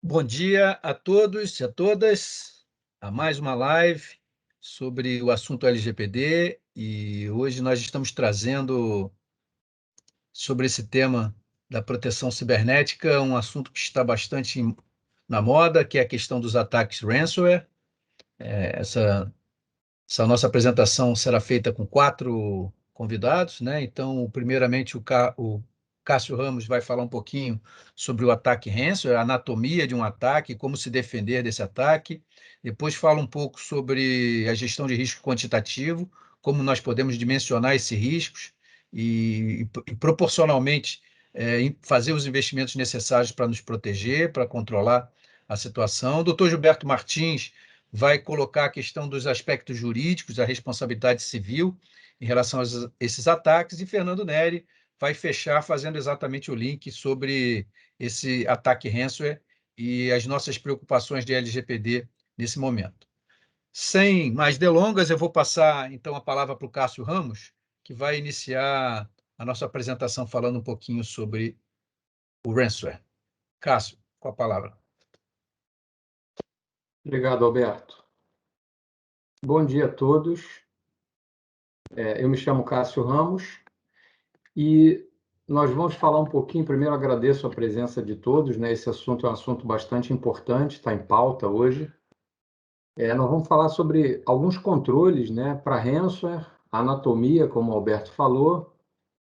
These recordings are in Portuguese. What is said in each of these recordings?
Bom dia a todos e a todas, a mais uma live sobre o assunto LGPD e hoje nós estamos trazendo sobre esse tema da proteção cibernética, um assunto que está bastante na moda, que é a questão dos ataques ransomware. Essa nossa apresentação será feita com 4 convidados, né? Então, primeiramente, o Cássio Ramos vai falar um pouquinho sobre o ataque ransomware, a anatomia de um ataque, como se defender desse ataque. Depois fala um pouco sobre a gestão de risco quantitativo, como nós podemos dimensionar esses riscos e proporcionalmente, fazer os investimentos necessários para nos proteger, para controlar a situação. O doutor Gilberto Martins vai colocar a questão dos aspectos jurídicos, a responsabilidade civil em relação a esses ataques, e Fernando Neri vai fechar fazendo exatamente o link sobre esse ataque ransomware e as nossas preocupações de LGPD nesse momento. Sem mais delongas, eu vou passar então a palavra para o Cássio Ramos, que vai iniciar a nossa apresentação falando um pouquinho sobre o ransomware. Cássio, com a palavra. Obrigado, Alberto. Bom dia a todos. Eu me chamo Cássio Ramos e nós vamos falar um pouquinho. Primeiro, agradeço a presença de todos, né? Esse assunto é um assunto bastante importante, está em pauta hoje. Nós vamos falar sobre alguns controles, né, para ransomware, anatomia, como o Alberto falou,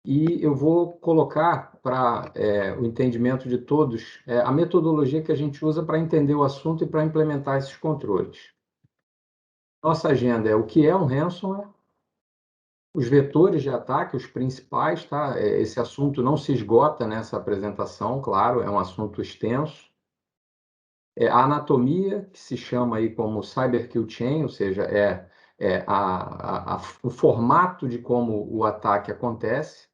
e eu vou colocar para o entendimento de todos a metodologia que a gente usa para entender o assunto e para implementar esses controles. Nossa agenda é o que é um ransomware, os vetores de ataque, os principais, tá? Esse assunto não se esgota nessa apresentação, claro, é um assunto extenso. A anatomia, que se chama aí como Cyber Kill Chain, ou seja, o formato de como o ataque acontece.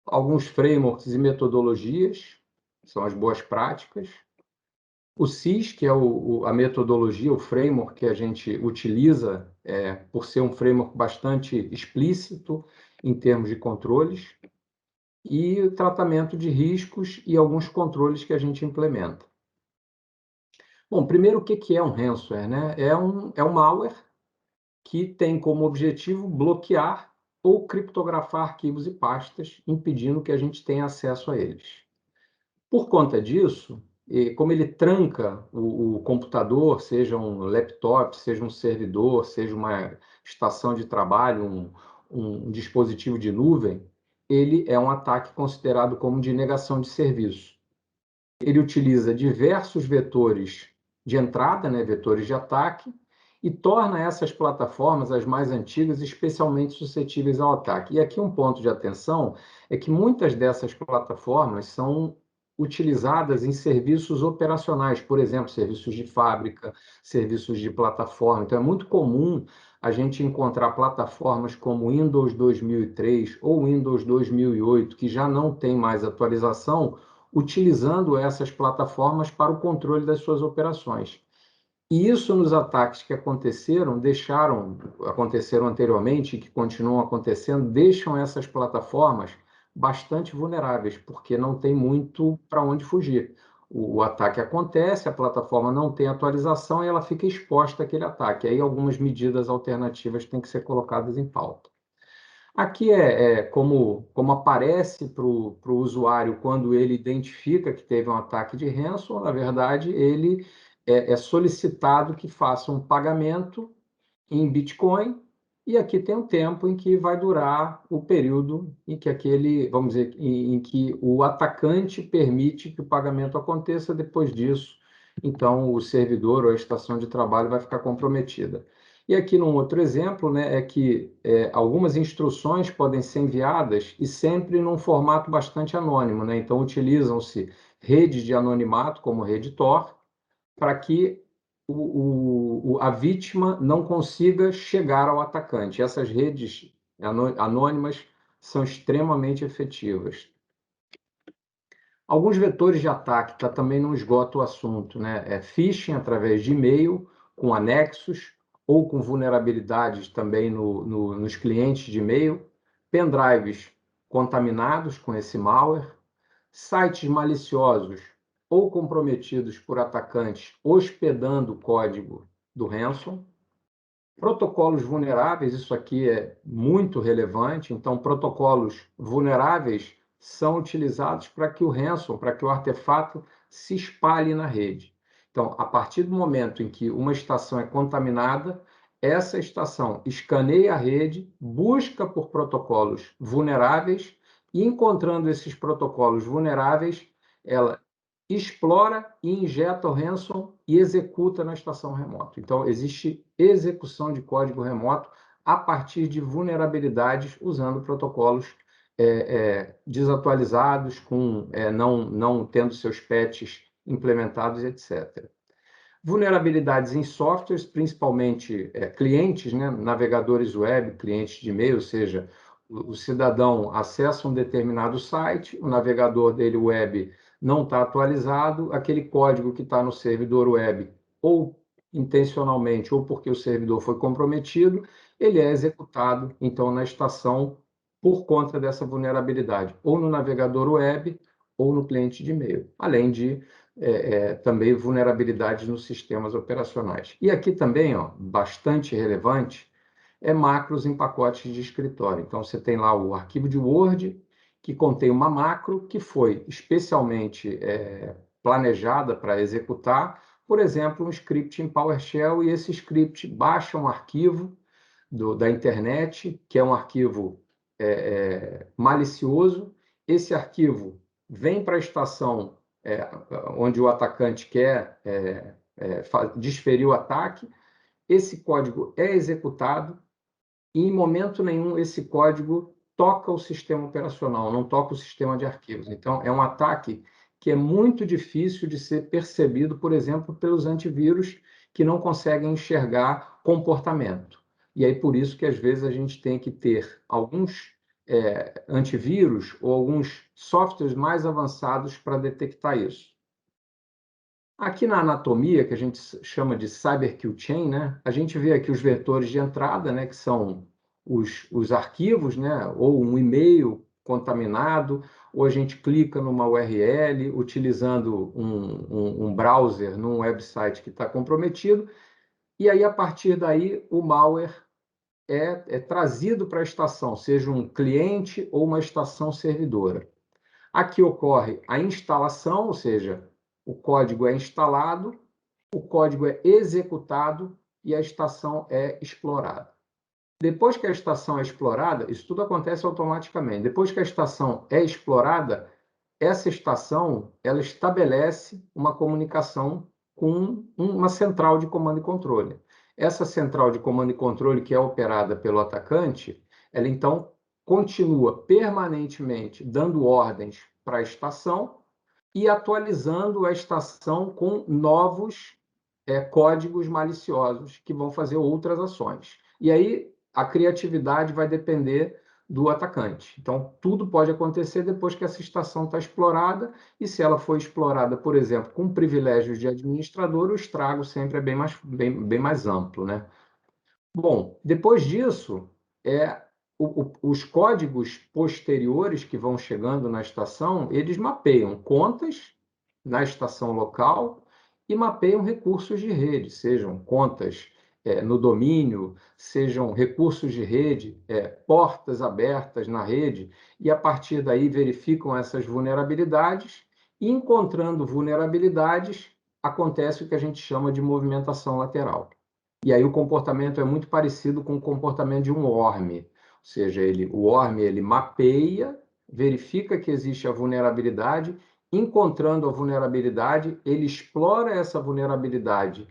Alguns frameworks e metodologias, são as boas práticas. O CIS, que é a metodologia, o framework que a gente utiliza, por ser um framework bastante explícito em termos de controles, e o tratamento de riscos e alguns controles que a gente implementa. Bom, primeiro, o que é um ransomware, né? É um malware que tem como objetivo bloquear ou criptografar arquivos e pastas, impedindo que a gente tenha acesso a eles. Por conta disso, como ele tranca o computador, seja um laptop, seja um servidor, seja uma estação de trabalho, um dispositivo de nuvem, ele é um ataque considerado como de negação de serviço. Ele utiliza diversos vetores de entrada, né, vetores de ataque, e torna essas plataformas, as mais antigas, especialmente suscetíveis ao ataque. E aqui um ponto de atenção é que muitas dessas plataformas são utilizadas em serviços operacionais, por exemplo, serviços de fábrica, serviços de plataforma. Então, é muito comum a gente encontrar plataformas como Windows 2003 ou Windows 2008, que já não tem mais atualização, utilizando essas plataformas para o controle das suas operações. E isso nos ataques que aconteceram anteriormente e que continuam acontecendo, deixam essas plataformas bastante vulneráveis, porque não tem muito para onde fugir. O ataque acontece, a plataforma não tem atualização e ela fica exposta àquele ataque. Aí algumas medidas alternativas têm que ser colocadas em pauta. Aqui como aparece para o usuário quando ele identifica que teve um ataque de ransom. Na verdade, ele é solicitado que faça um pagamento em Bitcoin, e aqui tem um tempo em que vai durar o período em que vamos dizer, em que o atacante permite que o pagamento aconteça. Depois disso, então, o servidor ou a estação de trabalho vai ficar comprometida. E aqui num outro exemplo, né, é que algumas instruções podem ser enviadas e sempre num formato bastante anônimo, né? Então, utilizam-se redes de anonimato, como rede Tor, para que a vítima não consiga chegar ao atacante. Essas redes anônimas são extremamente efetivas. Alguns vetores de ataque, tá, também não esgota o assunto, né? Phishing através de e-mail, com anexos, ou com vulnerabilidades também nos clientes de e-mail, pendrives contaminados com esse malware, sites maliciosos ou comprometidos por atacantes hospedando o código do ransom. Protocolos vulneráveis, isso aqui é muito relevante. Então, protocolos vulneráveis são utilizados para que o ransom, para que o artefato se espalhe na rede. Então, a partir do momento em que uma estação é contaminada, essa estação escaneia a rede, busca por protocolos vulneráveis e, encontrando esses protocolos vulneráveis, ela explora e injeta o ransom e executa na estação remota. Então, existe execução de código remoto a partir de vulnerabilidades usando protocolos desatualizados, não tendo seus patches implementados, etc. Vulnerabilidades em softwares, principalmente clientes, né, navegadores web, clientes de e-mail, ou seja, o cidadão acessa um determinado site, o navegador dele web não está atualizado, aquele código que está no servidor web, ou intencionalmente, ou porque o servidor foi comprometido, ele é executado, então, na estação, por conta dessa vulnerabilidade, ou no navegador web, ou no cliente de e-mail, além de também vulnerabilidades nos sistemas operacionais. E aqui também, ó, bastante relevante, macros em pacotes de escritório. Então, você tem lá o arquivo de Word, que contém uma macro que foi especialmente planejada para executar, por exemplo, um script em PowerShell, e esse script baixa um arquivo da internet, que é um arquivo malicioso. Esse arquivo vem para a estação onde o atacante quer desferir o ataque, esse código é executado, e em momento nenhum esse código toca o sistema operacional, não toca o sistema de arquivos. Então, é um ataque que é muito difícil de ser percebido, por exemplo, pelos antivírus, que não conseguem enxergar comportamento. E aí, por isso que, às vezes, a gente tem que ter alguns antivírus ou alguns softwares mais avançados para detectar isso. Aqui na anatomia, que a gente chama de Cyber Kill Chain, né, a gente vê aqui os vetores de entrada, né, que são os arquivos, né, ou um e-mail contaminado, ou a gente clica numa URL utilizando um browser num website que está comprometido, e aí, a partir daí, o malware é trazido para a estação, seja um cliente ou uma estação servidora. Aqui ocorre a instalação, ou seja, o código é instalado, o código é executado e a estação é explorada. Depois que a estação é explorada, isso tudo acontece automaticamente. Depois que a estação é explorada, essa estação ela estabelece uma comunicação com uma central de comando e controle. Essa central de comando e controle, que é operada pelo atacante, ela então continua permanentemente dando ordens para a estação e atualizando a estação com novos códigos maliciosos que vão fazer outras ações. E aí a criatividade vai depender do atacante. Então, tudo pode acontecer depois que essa estação está explorada, e se ela for explorada, por exemplo, com privilégios de administrador, o estrago sempre é bem mais amplo, né? Bom, depois disso, os códigos posteriores que vão chegando na estação, eles mapeiam contas na estação local e mapeiam recursos de rede, sejam contas no domínio, sejam recursos de rede, portas abertas na rede, e a partir daí verificam essas vulnerabilidades, e encontrando vulnerabilidades, acontece o que a gente chama de movimentação lateral. E aí o comportamento é muito parecido com o comportamento de um worm, ou seja, o worm ele mapeia, verifica que existe a vulnerabilidade, encontrando a vulnerabilidade, ele explora essa vulnerabilidade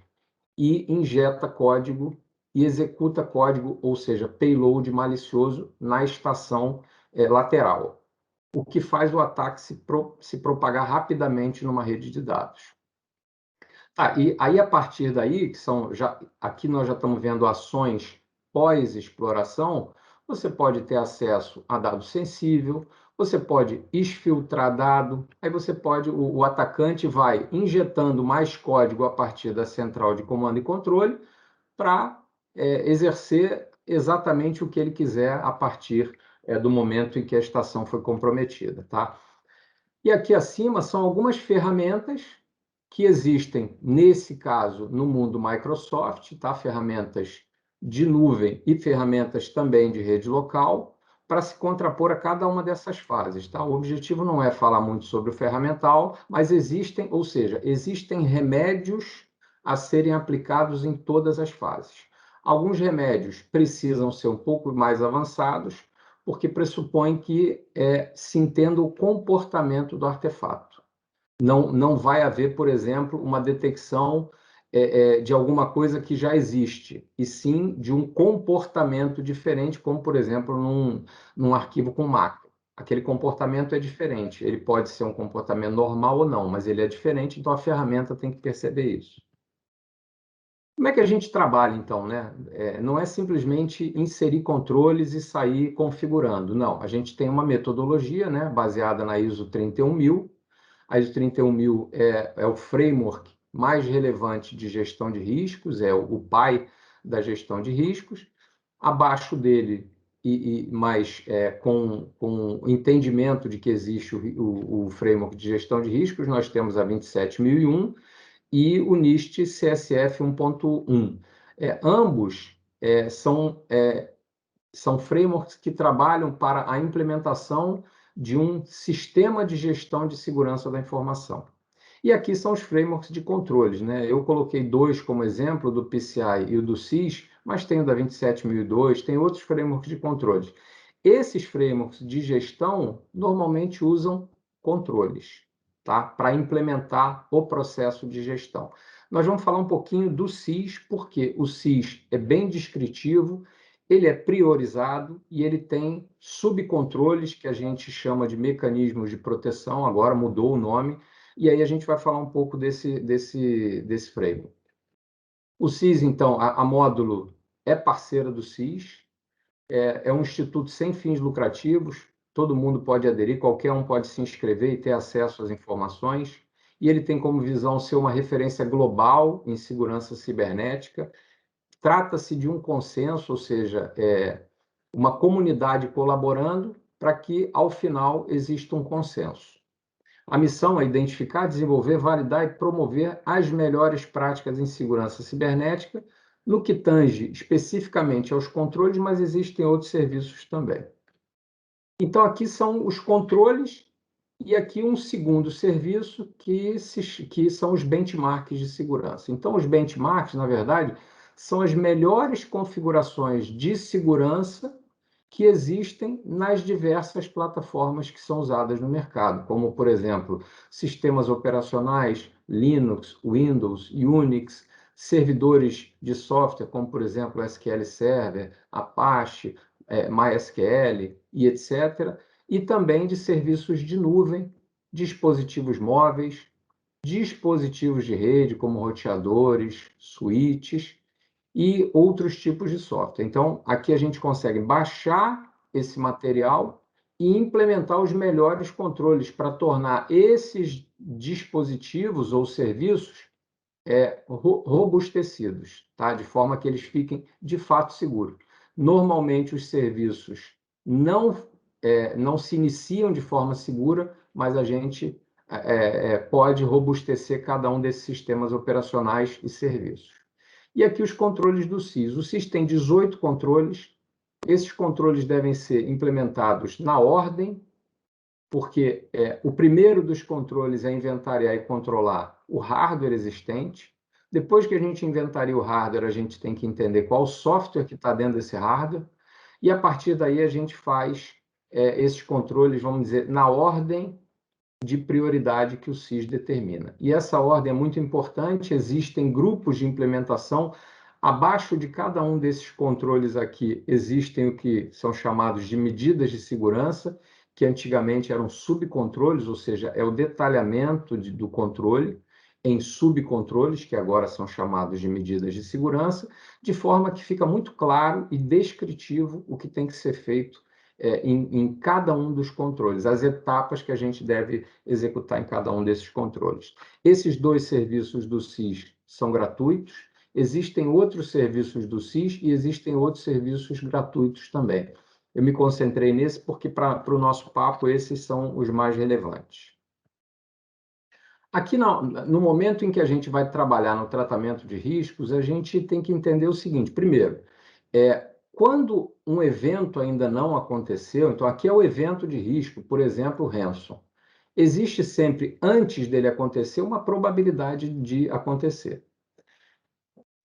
e injeta código e executa código, ou seja, payload malicioso na estação lateral, o que faz o ataque se propagar rapidamente numa rede de dados. E aí, a partir daí, aqui nós já estamos vendo ações pós-exploração, você pode ter acesso a dado sensível, você pode exfiltrar dado, aí o atacante vai injetando mais código a partir da central de comando e controle para exercer exatamente o que ele quiser a partir do momento em que a estação foi comprometida, tá? E aqui acima são algumas ferramentas que existem, nesse caso, no mundo Microsoft, tá? Ferramentas de nuvem e ferramentas também de rede local, para se contrapor a cada uma dessas fases, tá? O objetivo não é falar muito sobre o ferramental, mas existem, ou seja, existem remédios a serem aplicados em todas as fases. Alguns remédios precisam ser um pouco mais avançados, porque pressupõe que se entenda o comportamento do artefato. Não vai haver, por exemplo, uma detecção de alguma coisa que já existe, e sim de um comportamento diferente, como, por exemplo, num arquivo com macro. Aquele comportamento é diferente. Ele pode ser um comportamento normal ou não, mas ele é diferente, então a ferramenta tem que perceber isso. Como é que a gente trabalha, então, né? Não é simplesmente inserir controles e sair configurando. Não, a gente tem uma metodologia, né, baseada na ISO 31000. A ISO 31000 é o framework mais relevante de gestão de riscos, é o pai da gestão de riscos. Abaixo dele, mas com o entendimento de que existe o framework de gestão de riscos, nós temos a 27001 e o NIST CSF 1.1. Ambos são frameworks que trabalham para a implementação de um sistema de gestão de segurança da informação. E aqui são os frameworks de controles, né? Eu coloquei dois como exemplo, do PCI e o do SIS, mas tem o da 27002, tem outros frameworks de controles. Esses frameworks de gestão normalmente usam controles, tá? Para implementar o processo de gestão. Nós vamos falar um pouquinho do SIS, porque o SIS é bem descritivo, ele é priorizado e ele tem subcontroles que a gente chama de mecanismos de proteção, agora mudou o nome, e aí a gente vai falar um pouco desse framework. O SIS, então, a Módulo é parceira do SIS, é um instituto sem fins lucrativos, todo mundo pode aderir, qualquer um pode se inscrever e ter acesso às informações, e ele tem como visão ser uma referência global em segurança cibernética. Trata-se de um consenso, ou seja, uma comunidade colaborando para que, ao final, exista um consenso. A missão é identificar, desenvolver, validar e promover as melhores práticas em segurança cibernética, no que tange especificamente aos controles, mas existem outros serviços também. Então, aqui são os controles e aqui um segundo serviço que são os benchmarks de segurança. Então, os benchmarks, na verdade, são as melhores configurações de segurança que existem nas diversas plataformas que são usadas no mercado, como, por exemplo, sistemas operacionais, Linux, Windows, Unix, servidores de software, como, por exemplo, SQL Server, Apache, MySQL e etc., e também de serviços de nuvem, dispositivos móveis, dispositivos de rede, como roteadores, switches, e outros tipos de software. Então, aqui a gente consegue baixar esse material e implementar os melhores controles para tornar esses dispositivos ou serviços robustecidos, tá? De forma que eles fiquem de fato seguros. Normalmente, os serviços não se iniciam de forma segura, mas a gente pode robustecer cada um desses sistemas operacionais e serviços. E aqui os controles do SIS. O SIS tem 18 controles. Esses controles devem ser implementados na ordem, porque o primeiro dos controles é inventariar e controlar o hardware existente. Depois que a gente inventaria o hardware, a gente tem que entender qual software que está dentro desse hardware. E a partir daí a gente faz esses controles, vamos dizer, na ordem de prioridade que o SIS determina. E essa ordem é muito importante, existem grupos de implementação. Abaixo de cada um desses controles aqui, existem o que são chamados de medidas de segurança, que antigamente eram subcontroles, ou seja, é o detalhamento do controle em subcontroles, que agora são chamados de medidas de segurança, de forma que fica muito claro e descritivo o que tem que ser feito em cada um dos controles, as etapas que a gente deve executar em cada um desses controles. Esses dois serviços do SIS são gratuitos, existem outros serviços do SIS e existem outros serviços gratuitos também. Eu me concentrei nesse porque, para o nosso papo, esses são os mais relevantes. Aqui, no momento em que a gente vai trabalhar no tratamento de riscos, a gente tem que entender o seguinte: primeiro, quando um evento ainda não aconteceu, então aqui é o evento de risco, por exemplo, o ransom. Existe sempre, antes dele acontecer, uma probabilidade de acontecer.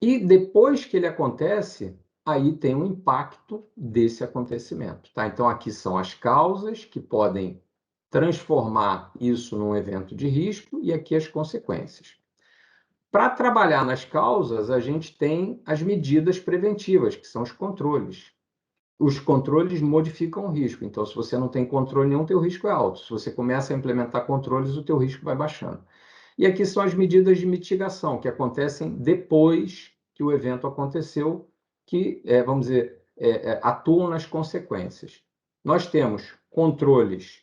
E depois que ele acontece, aí tem um impacto desse acontecimento, tá? Então aqui são as causas que podem transformar isso num evento de risco e aqui as consequências. Para trabalhar nas causas, a gente tem as medidas preventivas, que são os controles. Os controles modificam o risco. Então, se você não tem controle nenhum, teu risco é alto. Se você começa a implementar controles, o teu risco vai baixando. E aqui são as medidas de mitigação, que acontecem depois que o evento aconteceu, que, vamos dizer, atuam nas consequências. Nós temos controles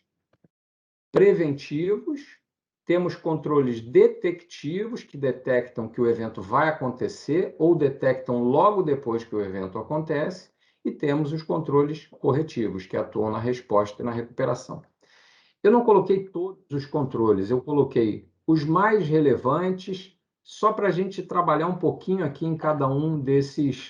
preventivos, temos controles detectivos, que detectam que o evento vai acontecer ou detectam logo depois que o evento acontece, e temos os controles corretivos, que atuam na resposta e na recuperação. Eu não coloquei todos os controles, eu coloquei os mais relevantes, só para a gente trabalhar um pouquinho aqui em cada um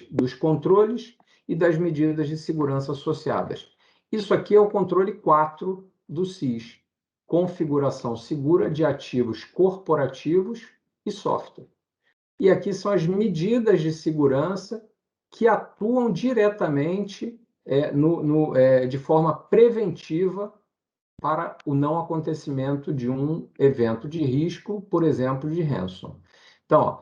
dos controles e das medidas de segurança associadas. Isso aqui é o controle 4 do SIS, configuração segura de ativos corporativos e software. E aqui são as medidas de segurança que atuam diretamente de forma preventiva para o não acontecimento de um evento de risco, por exemplo, de ransom. Então,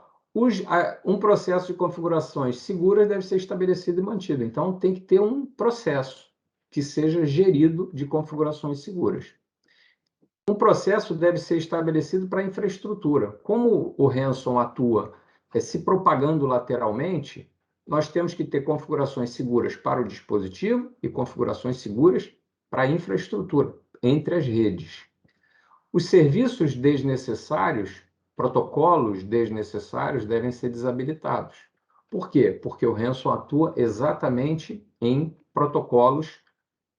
um processo de configurações seguras deve ser estabelecido e mantido. Então, tem que ter um processo que seja gerido de configurações seguras. Um processo deve ser estabelecido para a infraestrutura. Como o ransom atua se propagando lateralmente, nós temos que ter configurações seguras para o dispositivo e configurações seguras para a infraestrutura, entre as redes. Os serviços desnecessários, protocolos desnecessários devem ser desabilitados. Por quê? Porque o ransom atua exatamente em protocolos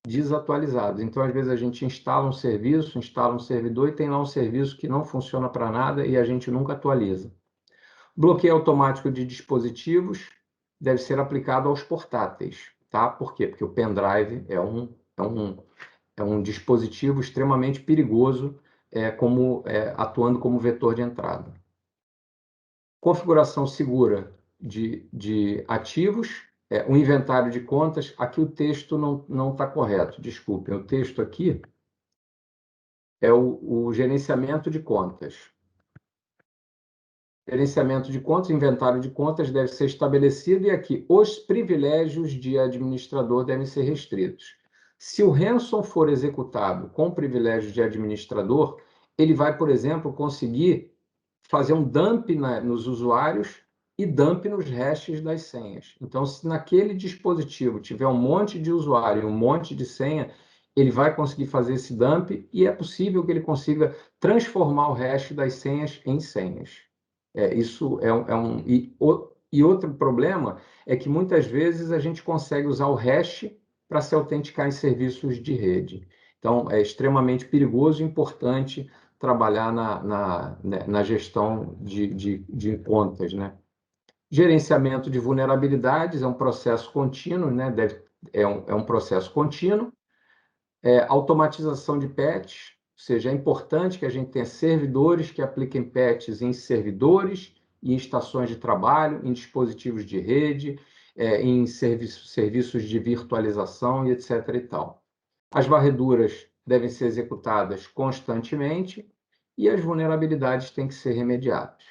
desatualizados. Então, às vezes, a gente instala um serviço, instala um servidor e tem lá um serviço que não funciona para nada e a gente nunca atualiza. Bloqueio automático de dispositivos deve ser aplicado aos portáteis, tá? Por quê? Porque o pendrive é um dispositivo extremamente perigoso, atuando como vetor de entrada. Configuração segura de ativos, o inventário de contas. Aqui o texto não está correto, desculpem. O texto aqui é o gerenciamento de contas. Gerenciamento de contas, inventário de contas deve ser estabelecido e aqui os privilégios de administrador devem ser restritos. Se o ransom for executado com privilégios de administrador, ele vai, por exemplo, conseguir fazer um dump nos usuários e dump nos hashes das senhas. Então, se naquele dispositivo tiver um monte de usuário e um monte de senha, ele vai conseguir fazer esse dump e é possível que ele consiga transformar o hash das senhas em senhas. Isso e outro problema é que muitas vezes a gente consegue usar o hash para se autenticar em serviços de rede. Então, é extremamente perigoso e importante trabalhar na gestão de contas, né? Gerenciamento de vulnerabilidades é um processo contínuo, né? É um processo contínuo. Automatização de patches, ou seja, é importante que a gente tenha servidores que apliquem patches em servidores, em estações de trabalho, em dispositivos de rede, em serviços de virtualização e etc. e tal. As varreduras devem ser executadas constantemente e as vulnerabilidades têm que ser remediadas.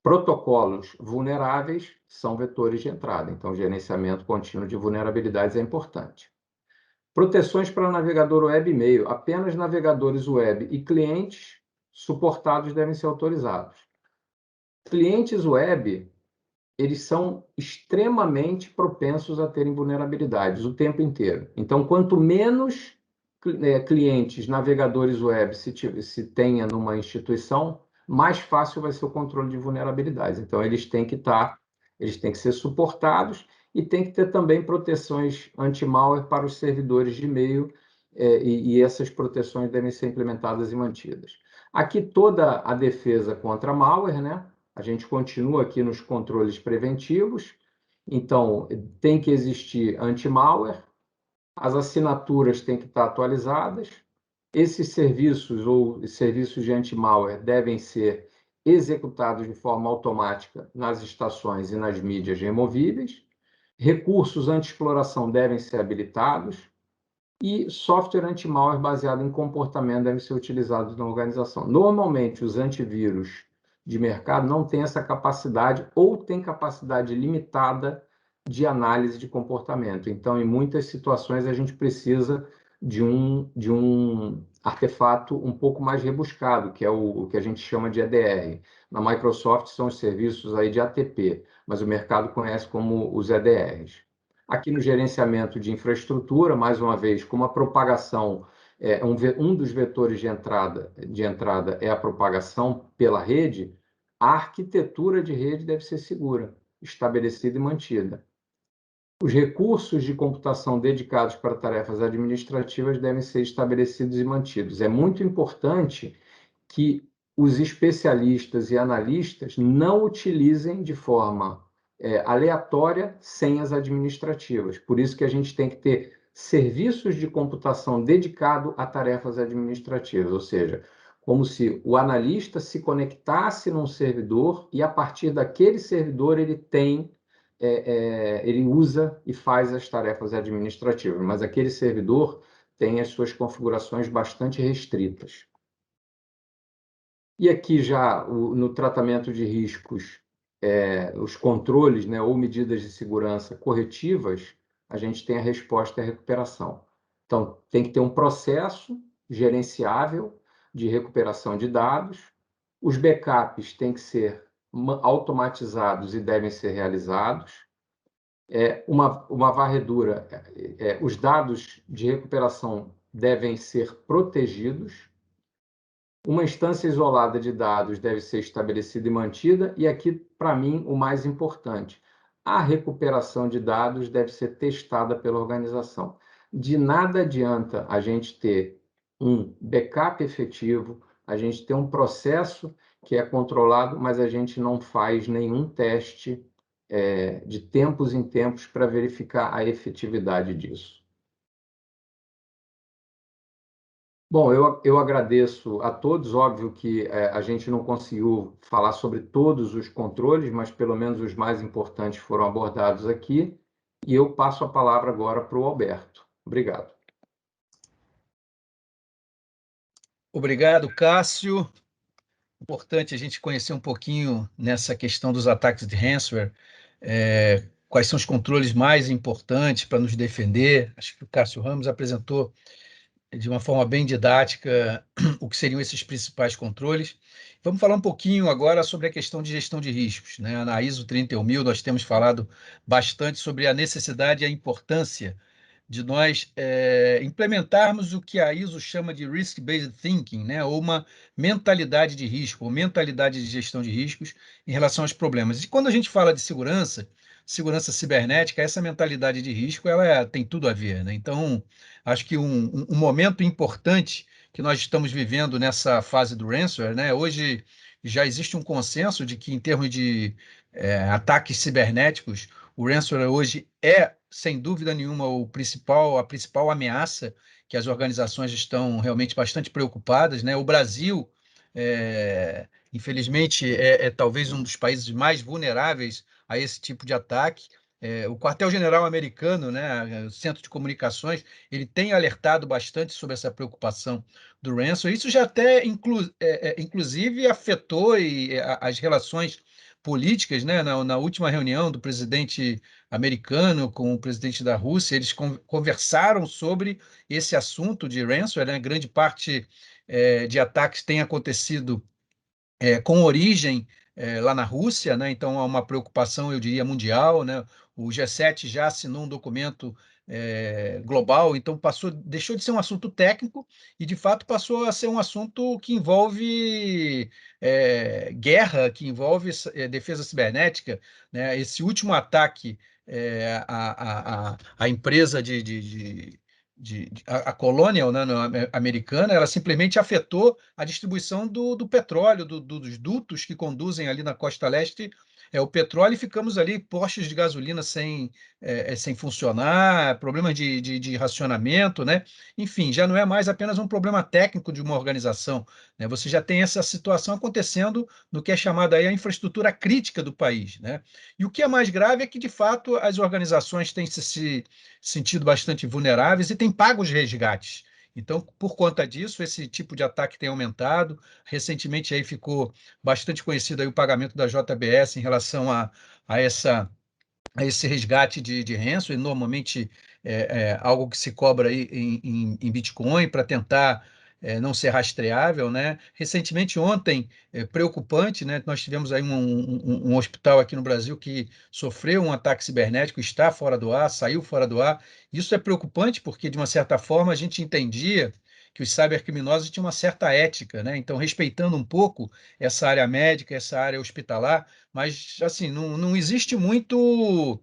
Protocolos vulneráveis são vetores de entrada, então gerenciamento contínuo de vulnerabilidades é importante. Proteções para navegador web e e-mail. Apenas navegadores web e clientes suportados devem ser autorizados. Clientes web, eles são extremamente propensos a terem vulnerabilidades o tempo inteiro. Então, quanto menos clientes, navegadores web se tenha numa instituição, mais fácil vai ser o controle de vulnerabilidades. Então, eles têm que ser suportados e tem que ter também proteções anti-malware para os servidores de e-mail, e essas proteções devem ser implementadas e mantidas. Aqui toda a defesa contra malware, né? A gente continua aqui nos controles preventivos, então tem que existir anti-malware, as assinaturas têm que estar atualizadas, esses serviços ou serviços de anti-malware devem ser executados de forma automática nas estações e nas mídias removíveis, recursos anti-exploração devem ser habilitados e software anti-malware baseado em comportamento deve ser utilizado na organização. Normalmente, os antivírus de mercado não têm essa capacidade ou têm capacidade limitada de análise de comportamento. Então, em muitas situações, a gente precisa de um artefato um pouco mais rebuscado, que é o que a gente chama de EDR. Na Microsoft são os serviços aí de ATP, mas o mercado conhece como os EDRs. Aqui no gerenciamento de infraestrutura, mais uma vez, como a propagação, um dos vetores de entrada é a propagação pela rede, a arquitetura de rede deve ser segura, estabelecida e mantida. Os recursos de computação dedicados para tarefas administrativas devem ser estabelecidos e mantidos. É muito importante que os especialistas e analistas não utilizem de forma aleatória senhas administrativas. Por isso que a gente tem que ter serviços de computação dedicado a tarefas administrativas, ou seja, como se o analista se conectasse num servidor e a partir daquele servidor ele usa e faz as tarefas administrativas, mas aquele servidor tem as suas configurações bastante restritas. E aqui já no tratamento de riscos, os controles, né, ou medidas de segurança corretivas, a gente tem a resposta e a recuperação. Então, tem que ter um processo gerenciável de recuperação de dados, os backups têm que ser automatizados e devem ser realizados, uma varredura, os dados de recuperação devem ser protegidos, uma instância isolada de dados deve ser estabelecida e mantida, e aqui, para mim, o mais importante, a recuperação de dados deve ser testada pela organização. De nada adianta a gente ter um backup efetivo, a gente ter um processo que é controlado, mas a gente não faz nenhum teste de tempos em tempos para verificar a efetividade disso. Bom, eu agradeço a todos. Óbvio que a gente não conseguiu falar sobre todos os controles, mas pelo menos os mais importantes foram abordados aqui. E eu passo a palavra agora para o Alberto. Obrigado. Obrigado, Cássio. Importante a gente conhecer um pouquinho nessa questão dos ataques de ransomware, quais são os controles mais importantes para nos defender. Acho que o Cássio Ramos apresentou de uma forma bem didática o que seriam esses principais controles. Vamos falar um pouquinho agora sobre a questão de gestão de riscos, né? Na ISO 31000 nós temos falado bastante sobre a necessidade e a importância de nós implementarmos o que a ISO chama de risk-based thinking, né? Ou uma mentalidade de risco, ou mentalidade de gestão de riscos em relação aos problemas. E quando a gente fala de segurança, segurança cibernética, essa mentalidade de risco ela tem tudo a ver, né? Então, acho que um momento importante que nós estamos vivendo nessa fase do ransomware, né? Hoje já existe um consenso de que, em termos de ataques cibernéticos, o ransomware hoje é, sem dúvida nenhuma, a principal ameaça que as organizações estão realmente bastante preocupadas, né? O Brasil, infelizmente, é talvez um dos países mais vulneráveis a esse tipo de ataque. O quartel-general americano, né, o Centro de Comunicações, ele tem alertado bastante sobre essa preocupação do ransomware. Isso já até, inclusive, afetou as relações políticas, né? Na última reunião do presidente americano com o presidente da Rússia, eles conversaram sobre esse assunto de ransomware, né? Grande parte de ataques tem acontecido com origem lá na Rússia, né? Então há uma preocupação, eu diria, mundial, né? O G7 já assinou um documento global, então deixou de ser um assunto técnico e de fato passou a ser um assunto que envolve guerra, que envolve defesa cibernética, né? Esse último ataque à empresa a colonial, né, americana, ela simplesmente afetou a distribuição do petróleo, dos dutos que conduzem ali na costa leste o petróleo, e ficamos ali, postos de gasolina sem funcionar, problemas de racionamento, né? Enfim, já não é mais apenas um problema técnico de uma organização, né? Você já tem essa situação acontecendo no que é chamado aí a infraestrutura crítica do país, né? E o que é mais grave é que, de fato, as organizações têm se sentido bastante vulneráveis e têm pago os resgates. Então, por conta disso, esse tipo de ataque tem aumentado. Recentemente aí ficou bastante conhecido aí o pagamento da JBS em relação a esse resgate de ransom, e normalmente algo que se cobra aí em Bitcoin para tentar não ser rastreável, né? Recentemente, ontem, preocupante, né? Nós tivemos aí um hospital aqui no Brasil que sofreu um ataque cibernético, está fora do ar, saiu fora do ar. Isso é preocupante porque, de uma certa forma, a gente entendia que os cybercriminosos tinham uma certa ética, né? Então, respeitando um pouco essa área médica, essa área hospitalar, mas assim, não existe muito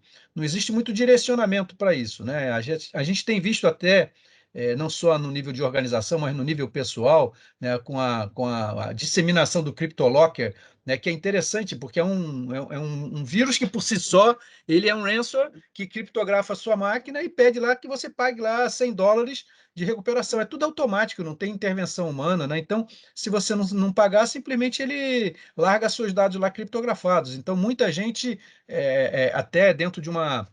direcionamento para isso, né? A gente tem visto até não só no nível de organização, mas no nível pessoal, né, com a disseminação do CryptoLocker, né, que é interessante, porque é um vírus que, por si só, ele é um ransomware que criptografa a sua máquina e pede lá que você pague lá US$ 100 de recuperação. É tudo automático, não tem intervenção humana, né? Então, se você não pagar, simplesmente ele larga seus dados lá criptografados. Então, muita gente, até dentro de uma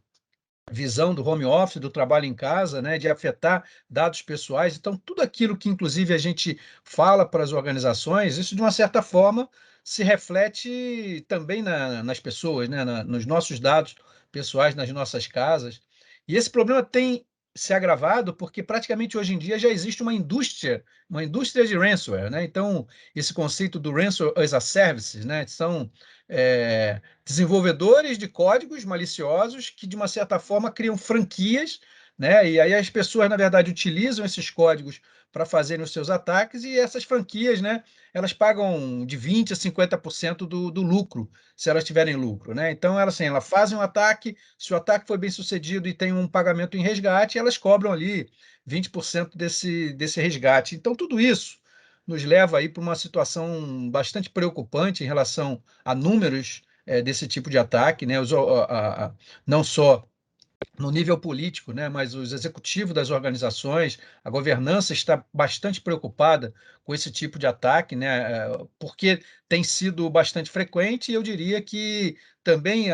visão do home office, do trabalho em casa, né, de afetar dados pessoais. Então, tudo aquilo que, inclusive, a gente fala para as organizações, isso, de uma certa forma, se reflete também nas pessoas, né, nos nossos dados pessoais, nas nossas casas. E esse problema tem se agravado porque praticamente hoje em dia já existe uma indústria de ransomware, né? Então, esse conceito do ransomware as a service, né, são desenvolvedores de códigos maliciosos que, de uma certa forma, criam franquias, né? E aí as pessoas, na verdade, utilizam esses códigos para fazerem os seus ataques, e essas franquias, né, elas pagam de 20% a 50% do lucro, se elas tiverem lucro, né? Então, elas, assim, elas fazem um ataque, se o ataque foi bem sucedido e tem um pagamento em resgate, elas cobram ali 20% desse resgate. Então, tudo isso nos leva aí para uma situação bastante preocupante em relação a números desse tipo de ataque, né? Não só no nível político, né, mas os executivos das organizações, a governança está bastante preocupada com esse tipo de ataque, né, porque tem sido bastante frequente, e eu diria que também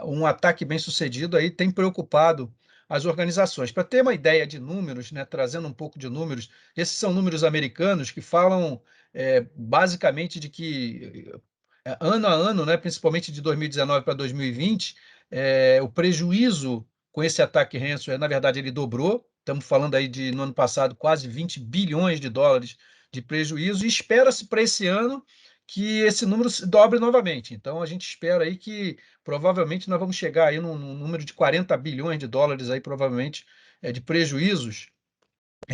um ataque bem sucedido aí tem preocupado as organizações. Para ter uma ideia de números, né, trazendo um pouco de números, esses são números americanos que falam basicamente de que ano a ano, né, principalmente de 2019 para 2020, o prejuízo com esse ataque ransomware, na verdade, ele dobrou. Estamos falando aí de, no ano passado, quase US$ 20 bilhões de prejuízo, e espera-se para esse ano que esse número se dobre novamente. Então, a gente espera aí que provavelmente nós vamos chegar aí num número de US$ 40 bilhões aí, provavelmente, de prejuízos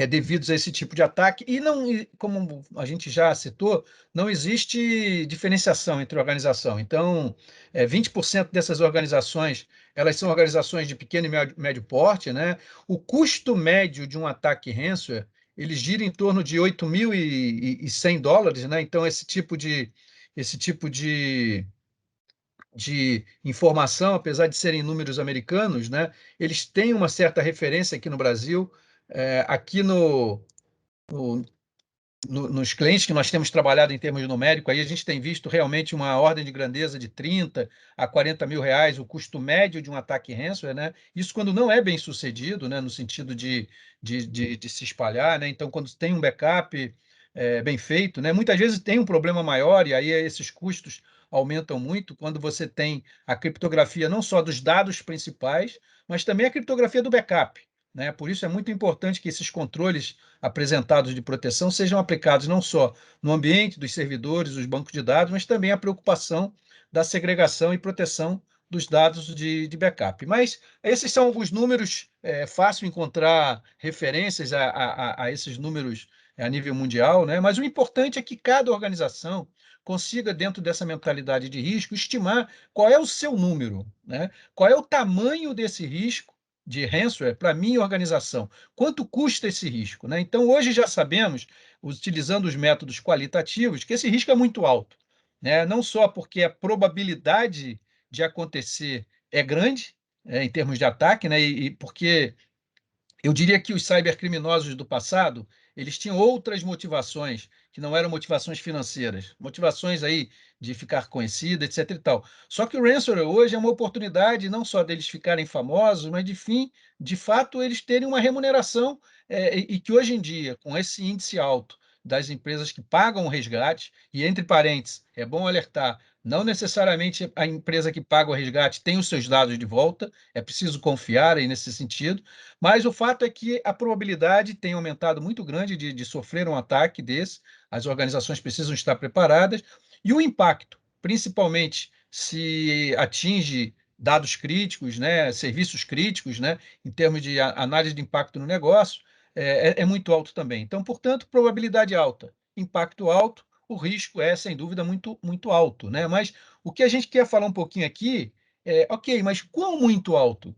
devidos a esse tipo de ataque. E não, como a gente já citou, não existe diferenciação entre organização. Então, 20% dessas organizações, elas são organizações de pequeno e médio porte, né? O custo médio de um ataque ransomware, ele gira em torno de US$ 8.100, né? Então, esse tipo de informação, apesar de serem números americanos, né, eles têm uma certa referência aqui no Brasil. Aqui no, nos clientes que nós temos trabalhado em termos numéricos, aí a gente tem visto realmente uma ordem de grandeza de 30 a 40 mil reais, o custo médio de um ataque ransomware, né? Isso quando não é bem sucedido, né? No sentido de se espalhar, né? Então, quando tem um backup bem feito, né? Muitas vezes tem um problema maior, e aí esses custos aumentam muito quando você tem a criptografia não só dos dados principais, mas também a criptografia do backup, né? Por isso é muito importante que esses controles apresentados de proteção sejam aplicados não só no ambiente dos servidores, dos bancos de dados, mas também a preocupação da segregação e proteção dos dados de backup. Mas esses são alguns números, é fácil encontrar referências a esses números a nível mundial, né? Mas o importante é que cada organização consiga, dentro dessa mentalidade de risco, estimar qual é o seu número, né? Qual é o tamanho desse risco, de ransomware para a minha organização? Quanto custa esse risco, né? Então, hoje já sabemos, utilizando os métodos qualitativos, que esse risco é muito alto, né? Não só porque a probabilidade de acontecer é grande, em termos de ataque, né? E porque eu diria que os cybercriminosos do passado, eles tinham outras motivações, que não eram motivações financeiras, motivações aí de ficar conhecido, etc e tal. Só que o ransomware hoje é uma oportunidade não só deles ficarem famosos, mas de fato, eles terem uma remuneração, e que hoje em dia, com esse índice alto das empresas que pagam o resgate, e entre parênteses, é bom alertar, não necessariamente a empresa que paga o resgate tem os seus dados de volta, é preciso confiar aí nesse sentido, mas o fato é que a probabilidade tem aumentado muito grande de sofrer um ataque desse, as organizações precisam estar preparadas, e o impacto, principalmente se atinge dados críticos, né, serviços críticos, né, em termos de análise de impacto no negócio, é muito alto também. Então, portanto, probabilidade alta, impacto alto, o risco é, sem dúvida, muito, muito alto, né? Mas o que a gente quer falar um pouquinho aqui ok, mas quão muito alto?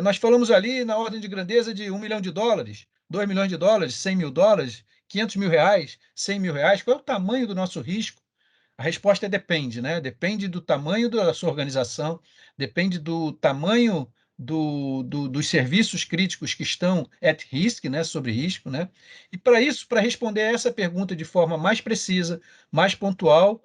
Nós falamos ali na ordem de grandeza de US$ 1 milhão, US$ 2 milhões, US$ 100 mil, R$ 500 mil, R$ 100 mil. Qual é o tamanho do nosso risco? A resposta é depende, né? Depende do tamanho da sua organização, depende do tamanho dos serviços críticos que estão at risk, né? Sobre risco, né? E para isso, para responder essa pergunta de forma mais precisa, mais pontual,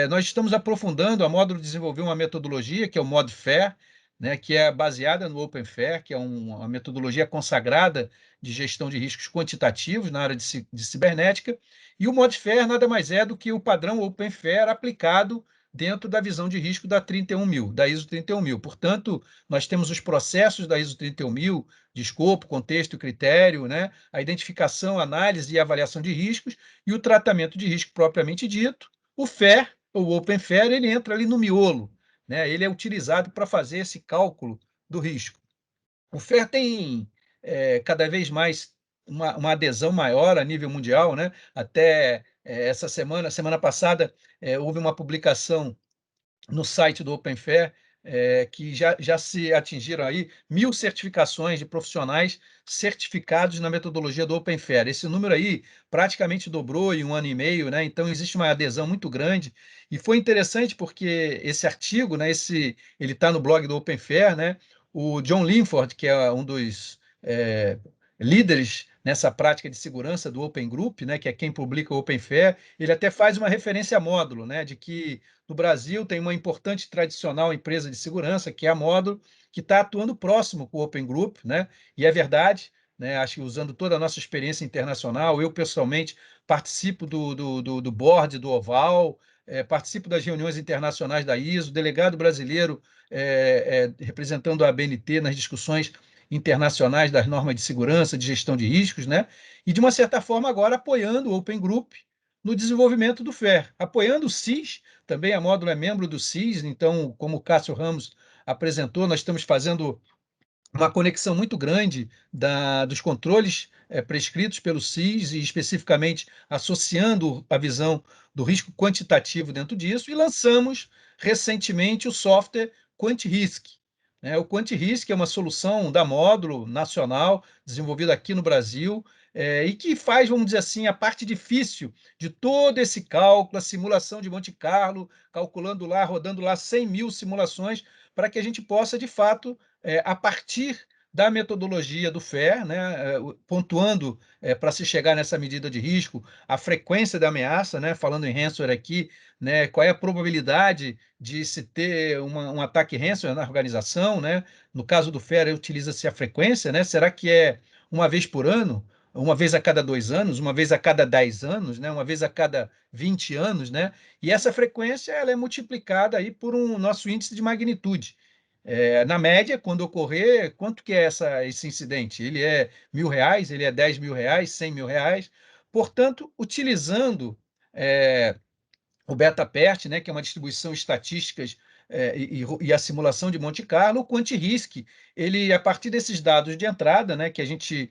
nós estamos aprofundando. A Módulo desenvolveu uma metodologia que é o ModFair, né? Que é baseada no OpenFair, que é uma metodologia consagrada de gestão de riscos quantitativos na área de cibernética. E o Modfair nada mais é do que o padrão OpenFair aplicado dentro da visão de risco da 31000, da ISO 31000. Portanto, nós temos os processos da ISO 31000 de escopo, contexto e critério, né? A identificação, análise e avaliação de riscos e o tratamento de risco propriamente dito. O FAIR, ou OpenFair, ele entra ali no miolo, né? Ele é utilizado para fazer esse cálculo do risco. O FAIR tem cada vez mais uma adesão maior a nível mundial, né? Até essa semana passada, houve uma publicação no site do OpenFair, que já se atingiram aí 1.000 certificações de profissionais certificados na metodologia do OpenFair. Esse número aí praticamente dobrou em um ano e meio, né? Então existe uma adesão muito grande. E foi interessante porque esse artigo, né, ele está no blog do OpenFair, né? O John Linford, que é um dos líderes nessa prática de segurança do Open Group, né, que é quem publica o OpenFair, ele até faz uma referência a módulo, né, de que no Brasil tem uma importante e tradicional empresa de segurança, que é a Módulo, que está atuando próximo com o Open Group, né? E é verdade, né? Acho que usando toda a nossa experiência internacional, eu pessoalmente participo do board do Oval, participo das reuniões internacionais da ISO, delegado brasileiro representando a ABNT nas discussões internacionais das normas de segurança, de gestão de riscos, né? E, de uma certa forma, agora apoiando o Open Group no desenvolvimento do FAIR, apoiando o CIS, também a Módulo é membro do CIS, então, como o Cássio Ramos apresentou, nós estamos fazendo uma conexão muito grande dos controles prescritos pelo CIS e especificamente associando a visão do risco quantitativo dentro disso, e lançamos recentemente o software QuantRisk. O QuantRisk é uma solução da Módulo nacional, desenvolvida aqui no Brasil, e que faz, vamos dizer assim, a parte difícil de todo esse cálculo, a simulação de Monte Carlo, calculando lá, rodando lá 100 mil simulações, para que a gente possa, de fato, a partir da metodologia do FAIR, né, pontuando para se chegar nessa medida de risco, a frequência da ameaça, né, falando em ransomware aqui, né, qual é a probabilidade de se ter um ataque ransomware na organização, né? No caso do FAIR, utiliza-se a frequência, né? Será que é uma vez por ano? Uma vez a cada 2 anos, uma vez a cada 10 anos, né? Uma vez a cada 20 anos, né? E essa frequência ela é multiplicada aí por um nosso índice de magnitude. Na média, quando ocorrer, quanto que é esse incidente? Ele é R$ 1.000, ele é R$ 10 mil, R$ 100 mil. Portanto, utilizando o BetaPERT, né, que é uma distribuição estatísticas e a simulação de Monte Carlo, o QuantRisk, ele, a partir desses dados de entrada, né, que a gente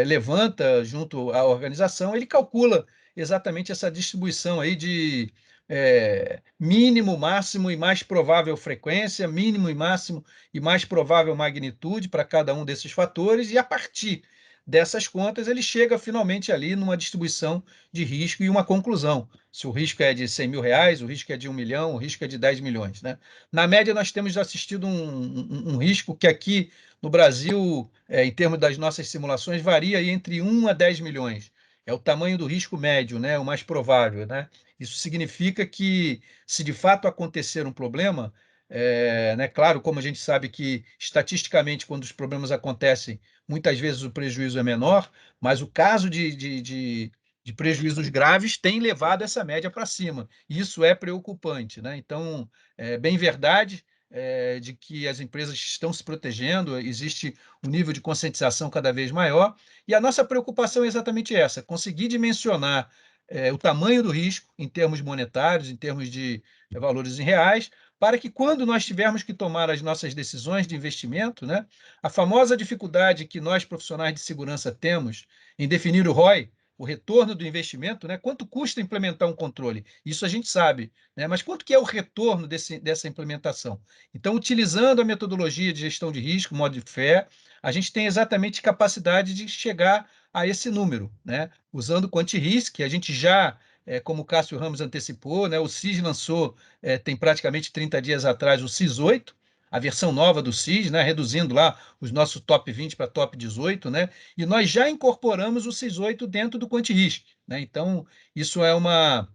levanta junto à organização, ele calcula exatamente essa distribuição aí de mínimo, máximo e mais provável frequência, mínimo e máximo e mais provável magnitude para cada um desses fatores, e a partir dessas contas ele chega finalmente ali numa distribuição de risco e uma conclusão. Se o risco é de 100 mil reais, o risco é de 1 milhão, o risco é de 10 milhões. Né? Na média, nós temos assistido um risco que aqui no Brasil, em termos das nossas simulações, varia aí entre 1 a 10 milhões. É o tamanho do risco médio, né? O mais provável. Né? Isso significa que, se de fato acontecer um problema, né, claro, como a gente sabe que, estatisticamente, quando os problemas acontecem, muitas vezes o prejuízo é menor, mas o caso de prejuízos graves tem levado essa média para cima. Isso é preocupante. Né? Então, é bem verdade de que as empresas estão se protegendo, existe um nível de conscientização cada vez maior, e a nossa preocupação é exatamente essa: conseguir dimensionar o tamanho do risco em termos monetários, em termos de valores em reais, para que, quando nós tivermos que tomar as nossas decisões de investimento, né, a famosa dificuldade que nós, profissionais de segurança, temos em definir o ROI, o retorno do investimento, né? Quanto custa implementar um controle? Isso a gente sabe, né? Mas quanto que é o retorno dessa implementação? Então, utilizando a metodologia de gestão de risco, modo de fé, a gente tem exatamente capacidade de chegar a esse número, né? Usando o Quanti-Risk, a gente já, como o Cássio Ramos antecipou, né? O CIS lançou, tem praticamente 30 dias atrás, o CIS 8, a versão nova do CIS, né? Reduzindo lá os nossos top 20 para top 18, né? E nós já incorporamos o CIS 8 dentro do Quanti-Risk, né? Então, isso é uma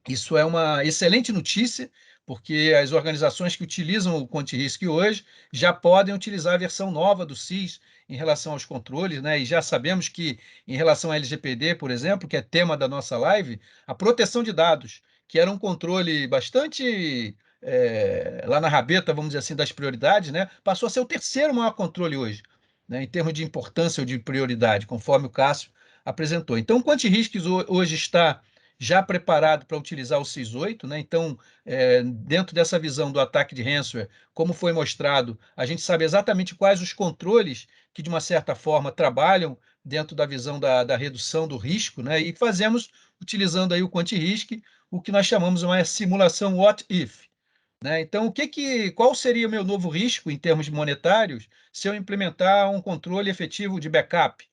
isso é uma excelente notícia, porque as organizações que utilizam o Quanti-Risk hoje já podem utilizar a versão nova do CIS em relação aos controles, né? E já sabemos que, em relação à LGPD, por exemplo, que é tema da nossa live, a proteção de dados, que era um controle bastante lá na rabeta, vamos dizer assim, das prioridades, né? Passou a ser o terceiro maior controle hoje, né? Em termos de importância ou de prioridade, conforme o Cássio apresentou. Então, o Quanti-Risk hoje está já preparado para utilizar o CIS 8, né? Então, dentro dessa visão do ataque de ransomware, como foi mostrado, a gente sabe exatamente quais os controles que, de uma certa forma, trabalham dentro da visão da redução do risco, né? E fazemos, utilizando aí o Quanti-Risk, o que nós chamamos de uma simulação what if. Né? Então, qual seria o meu novo risco em termos monetários se eu implementar um controle efetivo de backup?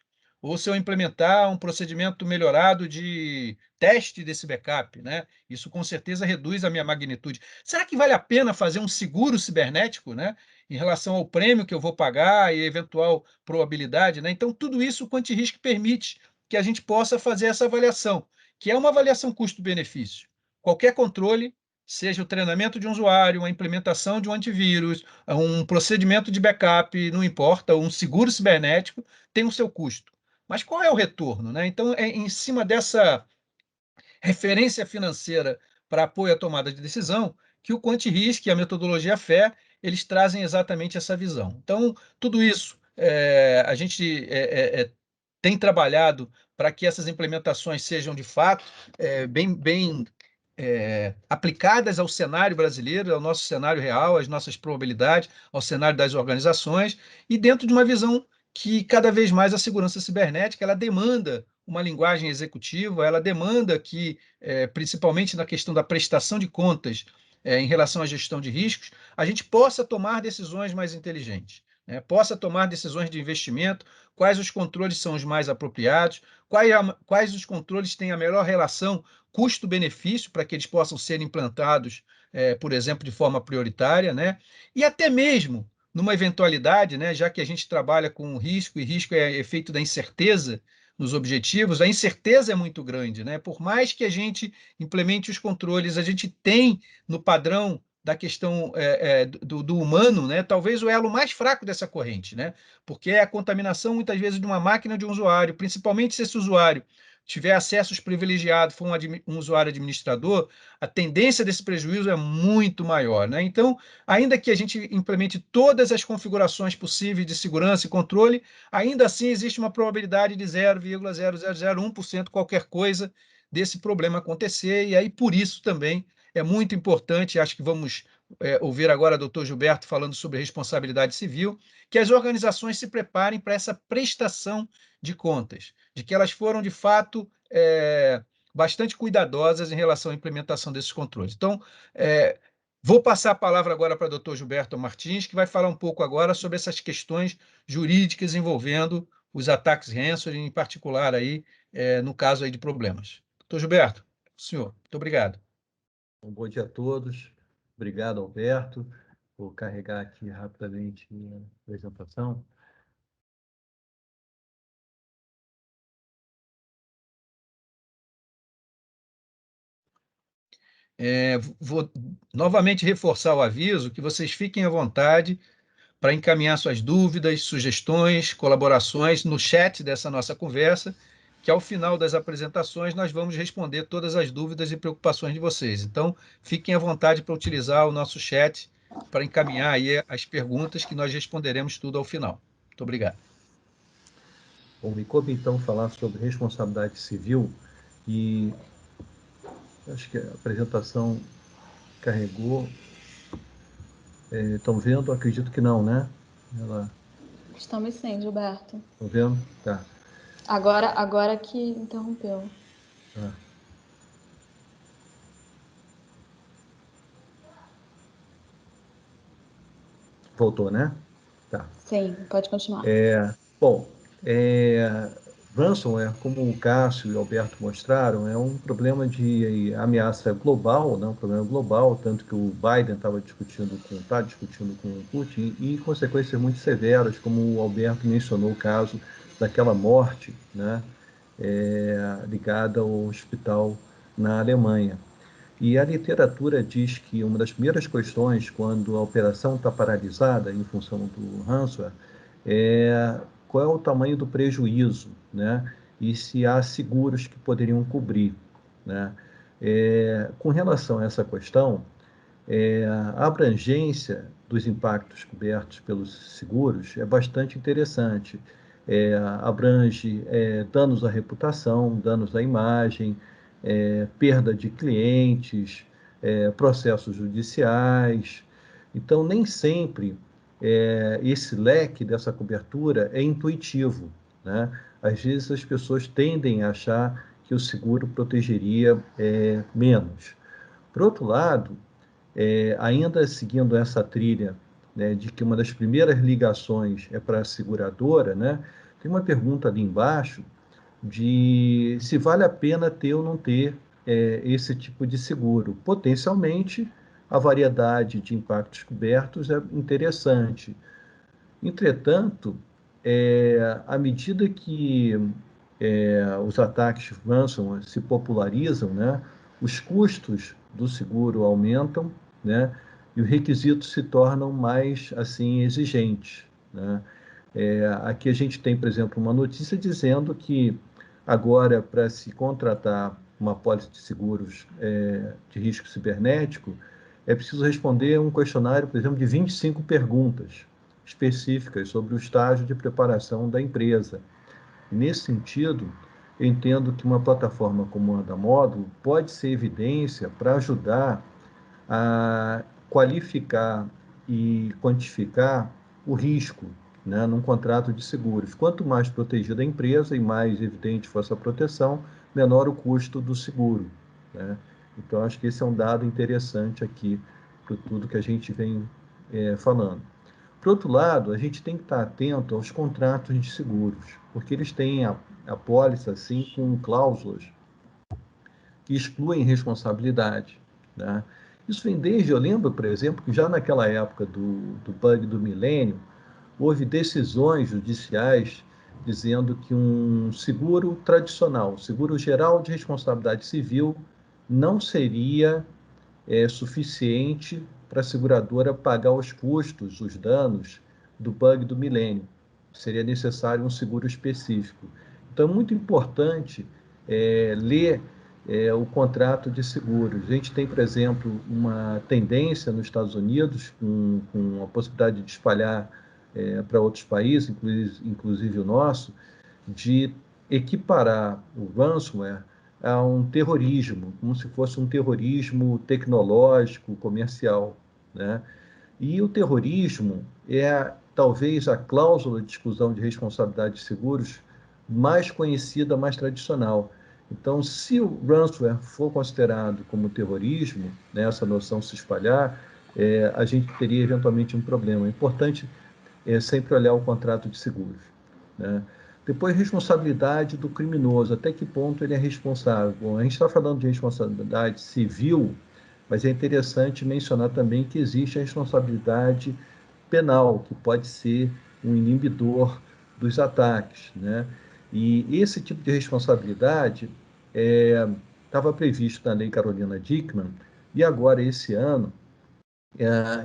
Ou se eu implementar um procedimento melhorado de teste desse backup? Né? Isso com certeza reduz a minha magnitude. Será que vale a pena fazer um seguro cibernético, né? Em relação ao prêmio que eu vou pagar e eventual probabilidade? Né? Então, tudo isso o Quanti-Risk permite que a gente possa fazer essa avaliação, que é uma avaliação custo-benefício. Qualquer controle, seja o treinamento de um usuário, a implementação de um antivírus, um procedimento de backup, não importa, um seguro cibernético, tem o seu custo. Mas qual é o retorno? Né? Então, é em cima dessa referência financeira para apoio à tomada de decisão que o Quanti-Risk e a metodologia FAIR, eles trazem exatamente essa visão. Então, tudo isso a gente tem trabalhado para que essas implementações sejam, de fato, bem aplicadas ao cenário brasileiro, ao nosso cenário real, às nossas probabilidades, ao cenário das organizações, e dentro de uma visão que cada vez mais a segurança cibernética ela demanda uma linguagem executiva, ela demanda que, principalmente na questão da prestação de contas, em relação à gestão de riscos, a gente possa tomar decisões mais inteligentes, né? Possa tomar decisões de investimento, quais os controles são os mais apropriados, quais os controles têm a melhor relação custo-benefício para que eles possam ser implantados, por exemplo, de forma prioritária, né? E até mesmo numa eventualidade, né, já que a gente trabalha com risco, e risco é efeito da incerteza nos objetivos, a incerteza é muito grande, né? Por mais que a gente implemente os controles, a gente tem no padrão da questão do humano, né? Talvez o elo mais fraco dessa corrente, né? Porque é a contaminação, muitas vezes, de uma máquina de um usuário, principalmente se esse usuário tiver acessos privilegiados, for um usuário administrador, a tendência desse prejuízo é muito maior. Né? Então, ainda que a gente implemente todas as configurações possíveis de segurança e controle, ainda assim existe uma probabilidade de 0,0001% qualquer coisa desse problema acontecer, e aí por isso também é muito importante, acho que vamos ouvir agora o doutor Gilberto falando sobre responsabilidade civil, que as organizações se preparem para essa prestação de contas, de que elas foram, de fato, bastante cuidadosas em relação à implementação desses controles. Então, vou passar a palavra agora para o Dr. Gilberto Martins, que vai falar um pouco agora sobre essas questões jurídicas envolvendo os ataques ransomware, em particular aí, no caso aí de problemas. Dr. Gilberto, senhor, muito obrigado. Bom dia a todos. Obrigado, Alberto. Vou carregar aqui rapidamente a apresentação. Vou novamente reforçar o aviso que vocês fiquem à vontade para encaminhar suas dúvidas, sugestões, colaborações no chat dessa nossa conversa, que ao final das apresentações nós vamos responder todas as dúvidas e preocupações de vocês. Então, fiquem à vontade para utilizar o nosso chat para encaminhar aí as perguntas que nós responderemos tudo ao final. Muito obrigado. Bom, me coube então falar sobre responsabilidade civil e acho que a apresentação carregou. Estão vendo? Acredito que não, né? Estamos sim, Gilberto. Estão vendo? Tá. Agora que interrompeu. Tá. Voltou, né? Tá. Sim, pode continuar. Bom, ransomware, como o Cássio e o Alberto mostraram, é um problema de ameaça global, né? Um problema global, tanto que o Biden está discutindo com o Putin, e consequências muito severas, como o Alberto mencionou o caso daquela morte, né? Ligada ao hospital na Alemanha. E a literatura diz que uma das primeiras questões, quando a operação está paralisada em função do ransomware, é qual é o tamanho do prejuízo, né? E se há seguros que poderiam cobrir, né? Com relação a essa questão, a abrangência dos impactos cobertos pelos seguros é bastante interessante. Abrange danos à reputação, danos à imagem, perda de clientes, processos judiciais. Então, nem sempre esse leque dessa cobertura é intuitivo, né? Às vezes as pessoas tendem a achar que o seguro protegeria menos. Por outro lado, ainda seguindo essa trilha, né, de que uma das primeiras ligações é para a seguradora, né, tem uma pergunta ali embaixo de se vale a pena ter ou não ter esse tipo de seguro. Potencialmente, a variedade de impactos cobertos é interessante. Entretanto, à medida que os ataques ransomware se popularizam, né, os custos do seguro aumentam, né, e os requisitos se tornam mais assim exigentes, né? Aqui a gente tem, por exemplo, uma notícia dizendo que agora, para se contratar uma pólice de seguros de risco cibernético, é preciso responder um questionário, por exemplo, de 25 perguntas específicas sobre o estágio de preparação da empresa. Nesse sentido, eu entendo que uma plataforma como a da Módulo pode ser evidência para ajudar a qualificar e quantificar o risco, né, num contrato de seguros. Quanto mais protegida a empresa e mais evidente for essa proteção, menor o custo do seguro, né? Então, acho que esse é um dado interessante aqui para tudo que a gente vem falando. Por outro lado, a gente tem que estar atento aos contratos de seguros, porque eles têm a pólice assim com cláusulas que excluem responsabilidade, né? Isso vem desde, eu lembro, por exemplo, que já naquela época do bug do milênio, houve decisões judiciais dizendo que um seguro tradicional, seguro geral de responsabilidade civil, não seria suficiente para a seguradora pagar os custos, os danos do bug do milênio. Seria necessário um seguro específico. Então, é muito importante ler o contrato de seguros. A gente tem, por exemplo, uma tendência nos Estados Unidos, com a possibilidade de espalhar para outros países, inclusive o nosso, de equiparar o ransomware a um terrorismo, como se fosse um terrorismo tecnológico, comercial, né? E o terrorismo é talvez a cláusula de exclusão de responsabilidade de seguros mais conhecida, mais tradicional. Então, se o ransomware for considerado como terrorismo, né, essa noção se espalhar, a gente teria eventualmente um problema. É importante sempre olhar o contrato de seguros, né? Depois, responsabilidade do criminoso. Até que ponto ele é responsável? Bom, a gente está falando de responsabilidade civil, mas é interessante mencionar também que existe a responsabilidade penal, que pode ser um inibidor dos ataques, né? E esse tipo de responsabilidade estava previsto na Lei Carolina Dickmann, e agora, esse ano,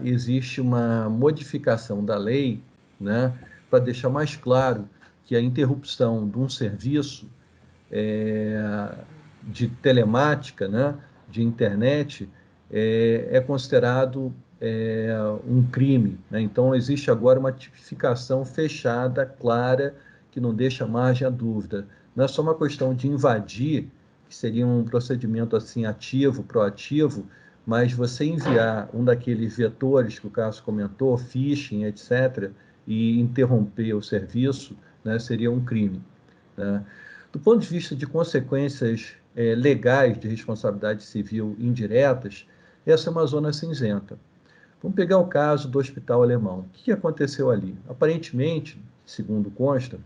existe uma modificação da lei, né, para deixar mais claro que a interrupção de um serviço de telemática, né, de internet, considerado um crime, né? Então, existe agora uma tipificação fechada, clara, que não deixa margem à dúvida. Não é só uma questão de invadir, que seria um procedimento assim ativo, proativo, mas você enviar um daqueles vetores que o Cássio comentou, phishing, etc., e interromper o serviço, né, seria um crime, né? Do ponto de vista de consequências legais de responsabilidade civil indiretas, essa é uma zona cinzenta. Vamos pegar o caso do hospital alemão. O que aconteceu ali? Aparentemente, segundo consta,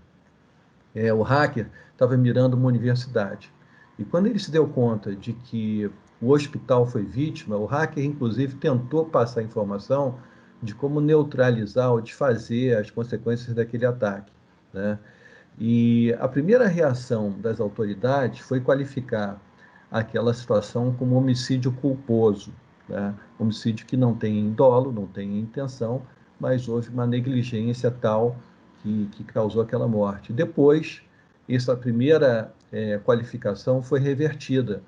o hacker estava mirando uma universidade. E quando ele se deu conta de que o hospital foi vítima, o hacker, inclusive, tentou passar informação de como neutralizar ou desfazer as consequências daquele ataque, né? E a primeira reação das autoridades foi qualificar aquela situação como homicídio culposo, né? Homicídio que não tem dolo, não tem intenção, mas houve uma negligência tal que causou aquela morte. Depois, essa primeira qualificação foi revertida,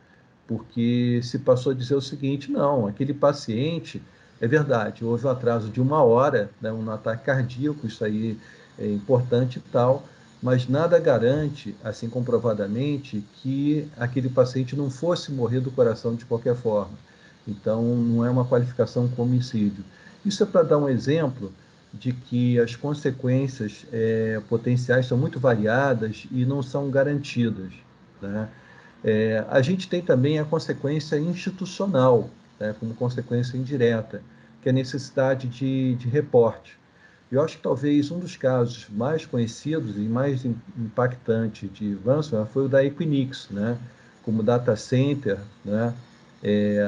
porque se passou a dizer o seguinte: não, aquele paciente, é verdade, houve um atraso de 1 hora, né, um ataque cardíaco, isso aí é importante e tal, mas nada garante, assim comprovadamente, que aquele paciente não fosse morrer do coração de qualquer forma. Então, não é uma qualificação como homicídio. Isso é para dar um exemplo de que as consequências potenciais são muito variadas e não são garantidas, né? A gente tem também a consequência institucional, né, como consequência indireta, que é a necessidade de reporte. Eu acho que talvez um dos casos mais conhecidos e mais impactantes de ransomware foi o da Equinix, né, como data center, né,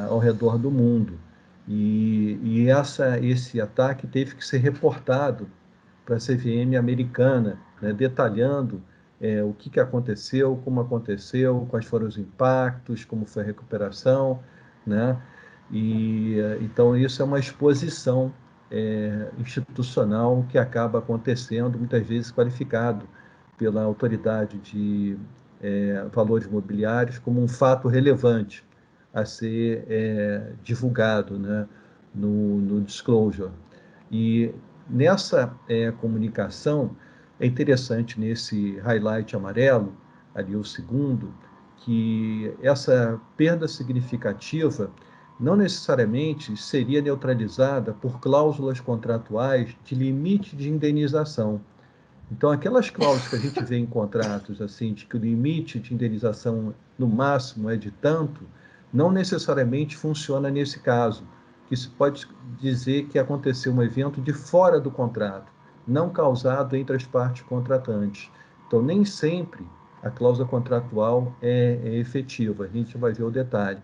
ao redor do mundo. E esse ataque teve que ser reportado para a CVM americana, né, detalhando o que aconteceu, como aconteceu, quais foram os impactos, como foi a recuperação, né? E então isso é uma exposição institucional que acaba acontecendo, muitas vezes qualificado pela autoridade de valores imobiliários como um fato relevante a ser divulgado, né, no disclosure. E nessa comunicação, é interessante nesse highlight amarelo, ali o segundo, que essa perda significativa não necessariamente seria neutralizada por cláusulas contratuais de limite de indenização. Então, aquelas cláusulas que a gente vê em contratos, assim, de que o limite de indenização no máximo é de tanto, não necessariamente funciona nesse caso, que se pode dizer que aconteceu um evento de fora do contrato, não causado entre as partes contratantes. Então, nem sempre a cláusula contratual é efetiva, a gente vai ver o detalhe.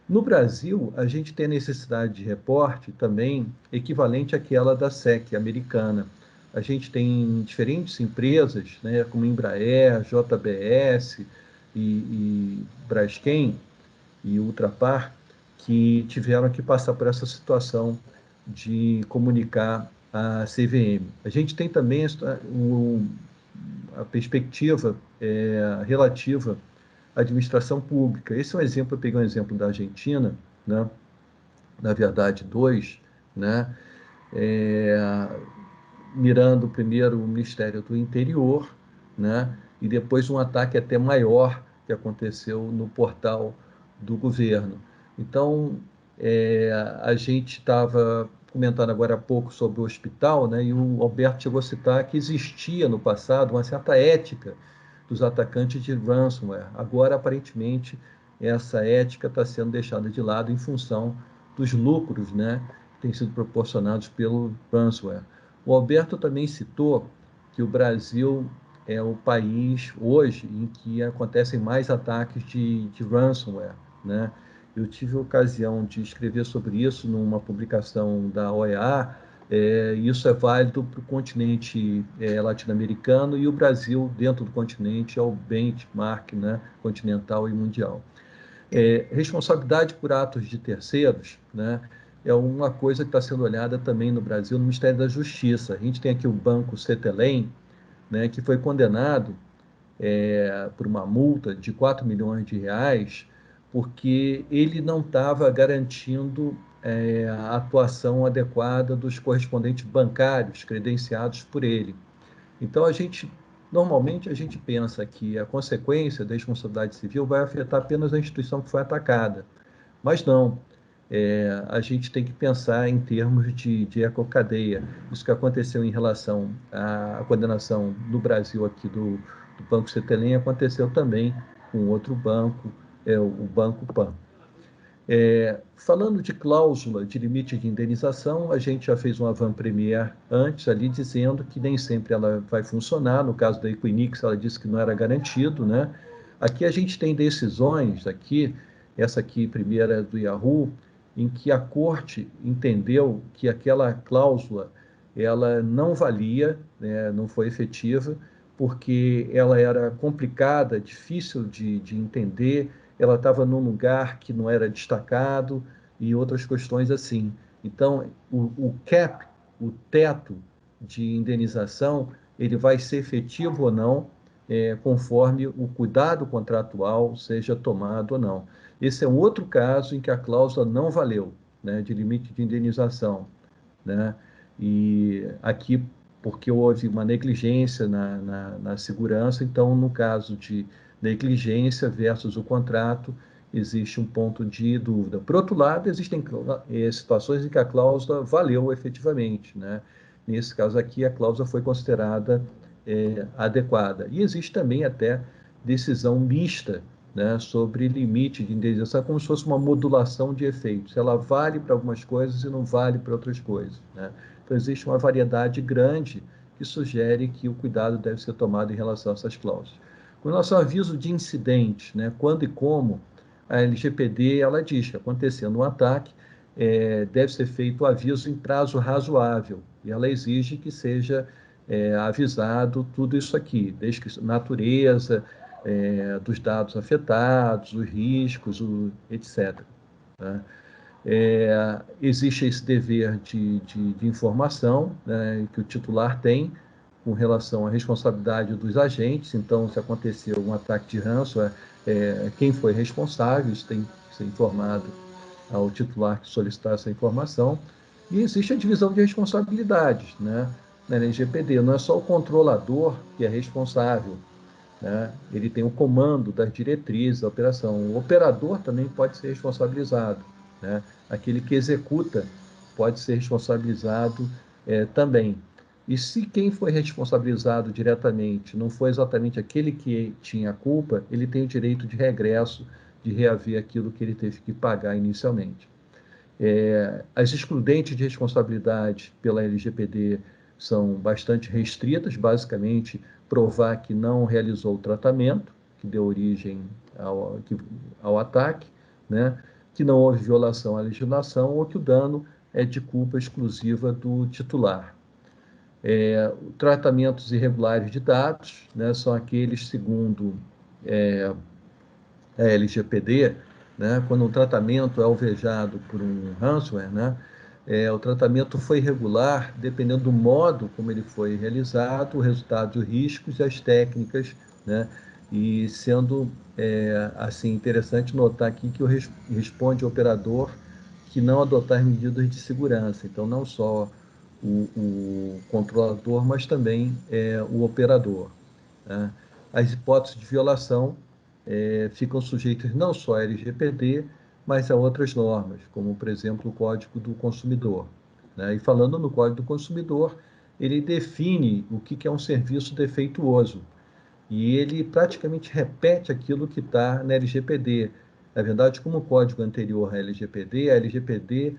No Brasil, a gente tem a necessidade de reporte também equivalente àquela da SEC americana. A gente tem diferentes empresas, né, como Embraer, JBS e Braskem e Ultrapar, que tiveram que passar por essa situação de comunicar a CVM. A gente tem também a perspectiva relativa à administração pública. Esse é um exemplo, eu peguei um exemplo da Argentina, né? Na verdade, dois, né? Mirando primeiro o Ministério do Interior, né? E depois um ataque até maior que aconteceu no portal do governo. Então, a gente estava comentando agora há pouco sobre o hospital, né? E o Alberto chegou a citar que existia no passado uma certa ética dos atacantes de ransomware. Agora, aparentemente, essa ética está sendo deixada de lado em função dos lucros, né, que têm sido proporcionados pelo ransomware. O Alberto também citou que o Brasil é o país hoje em que acontecem mais ataques de ransomware, né? Eu tive a ocasião de escrever sobre isso numa publicação da OEA. Isso é válido para o continente latino-americano, e o Brasil, dentro do continente, é o benchmark, né, continental e mundial. Responsabilidade por atos de terceiros, né, é uma coisa que está sendo olhada também no Brasil, no Ministério da Justiça. A gente tem aqui o Banco Cetelem, né, que foi condenado por uma multa de 4 milhões de reais, porque ele não estava garantindo a atuação adequada dos correspondentes bancários credenciados por ele. Então, normalmente a gente pensa que a consequência da responsabilidade civil vai afetar apenas a instituição que foi atacada, mas não. A gente tem que pensar em termos de ecocadeia. Isso que aconteceu em relação à condenação no Brasil aqui do Banco Cetelem aconteceu também com outro banco, o Banco Pan. Falando de cláusula de limite de indenização, a gente já fez uma avant-première antes ali dizendo que nem sempre ela vai funcionar. No caso da Equinix, ela disse que não era garantido, né? Aqui a gente tem decisões, essa aqui primeira é do Yahoo, em que a corte entendeu que aquela cláusula ela não valia, né, não foi efetiva, porque ela era complicada, difícil de entender, ela estava num lugar que não era destacado e outras questões assim. Então, o cap, o teto de indenização, ele vai ser efetivo ou não, conforme o cuidado contratual seja tomado ou não. Esse é um outro caso em que a cláusula não valeu, né, de limite de indenização, né? E aqui, porque houve uma negligência na segurança, então, no caso de negligência versus o contrato, existe um ponto de dúvida. Por outro lado, existem situações em que a cláusula valeu efetivamente, né? Nesse caso aqui, a cláusula foi considerada adequada. E existe também até decisão mista, né, sobre limite de indenização, como se fosse uma modulação de efeitos. Ela vale para algumas coisas e não vale para outras coisas, né? Então, existe uma variedade grande que sugere que o cuidado deve ser tomado em relação a essas cláusulas. Com relação ao aviso de incidente, né, quando e como, a LGPD ela diz que, acontecendo um ataque, deve ser feito o aviso em prazo razoável, e ela exige que seja avisado tudo isso aqui, desde que natureza, dos dados afetados, os riscos, etc. Né? Existe esse dever de informação, né, que o titular tem com relação à responsabilidade dos agentes. Então, se aconteceu um ataque de ransomware, quem foi responsável, isso tem que ser informado ao titular que solicitar essa informação. E existe a divisão de responsabilidades, né? Na LGPD, não é só o controlador que é responsável, né? Ele tem o comando das diretrizes da operação. O operador também pode ser responsabilizado, né? Aquele que executa pode ser responsabilizado também. E se quem foi responsabilizado diretamente não foi exatamente aquele que tinha a culpa, ele tem o direito de regresso, de reaver aquilo que ele teve que pagar inicialmente. As excludentes de responsabilidade pela LGPD são bastante restritas, basicamente provar que não realizou o tratamento que deu origem ao ataque, né? Que não houve violação à legislação ou que o dano é de culpa exclusiva do titular. Tratamentos irregulares de dados, né, são aqueles, segundo a LGPD, né, quando um tratamento é alvejado por um ransomware, né, o tratamento foi irregular, dependendo do modo como ele foi realizado, o resultado, os riscos e as técnicas, né, e sendo assim interessante notar aqui que responde ao operador que não adotar medidas de segurança. Então, não só o controlador, mas também o operador, né? As hipóteses de violação ficam sujeitas não só à LGPD, mas a outras normas, como, por exemplo, o Código do Consumidor, né? E falando no Código do Consumidor, ele define o que é um serviço defeituoso. E ele praticamente repete aquilo que está na LGPD. Na verdade, como o código anterior à LGPD, a LGPD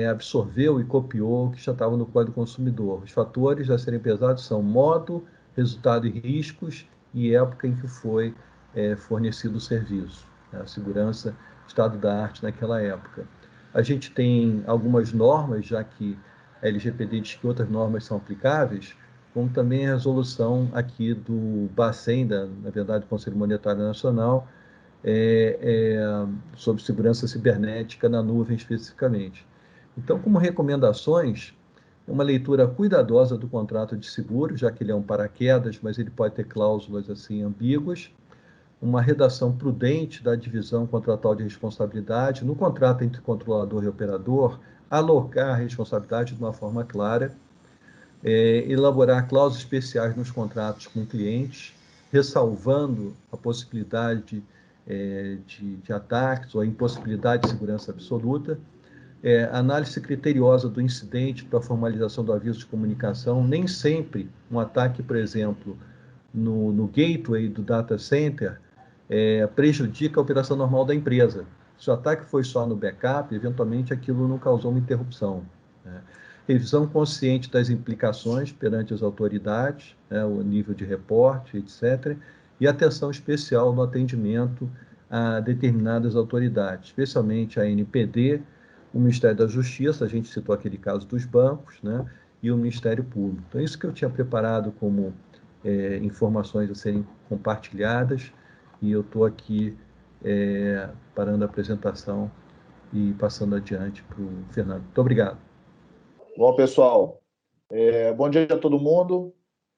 absorveu e copiou o que já estava no Código do Consumidor. Os fatores a serem pesados são modo, resultado e riscos e época em que foi fornecido o serviço. A segurança, estado da arte naquela época. A gente tem algumas normas, já que a LGPD diz que outras normas são aplicáveis, como também a resolução aqui do Bacen, na verdade, do Conselho Monetário Nacional, sobre segurança cibernética na nuvem especificamente. Então, como recomendações, uma leitura cuidadosa do contrato de seguro, já que ele é um paraquedas, mas ele pode ter cláusulas assim ambíguas, uma redação prudente da divisão contratual de responsabilidade, no contrato entre controlador e operador, alocar a responsabilidade de uma forma clara, elaborar cláusulas especiais nos contratos com clientes, ressalvando a possibilidade de ataques ou a impossibilidade de segurança absoluta, análise criteriosa do incidente para a formalização do aviso de comunicação. Nem sempre um ataque, por exemplo, no gateway do data center prejudica a operação normal da empresa. Se o ataque foi só no backup, eventualmente aquilo não causou uma interrupção. Né? Revisão consciente das implicações perante as autoridades, o nível de reporte, etc. E atenção especial no atendimento a determinadas autoridades, especialmente a ANPD, o Ministério da Justiça, a gente citou aquele caso dos bancos, né? E o Ministério Público. Então, isso que eu tinha preparado como informações a serem compartilhadas, e eu estou aqui parando a apresentação e passando adiante para o Fernando. Muito obrigado. Bom, pessoal, bom dia a todo mundo.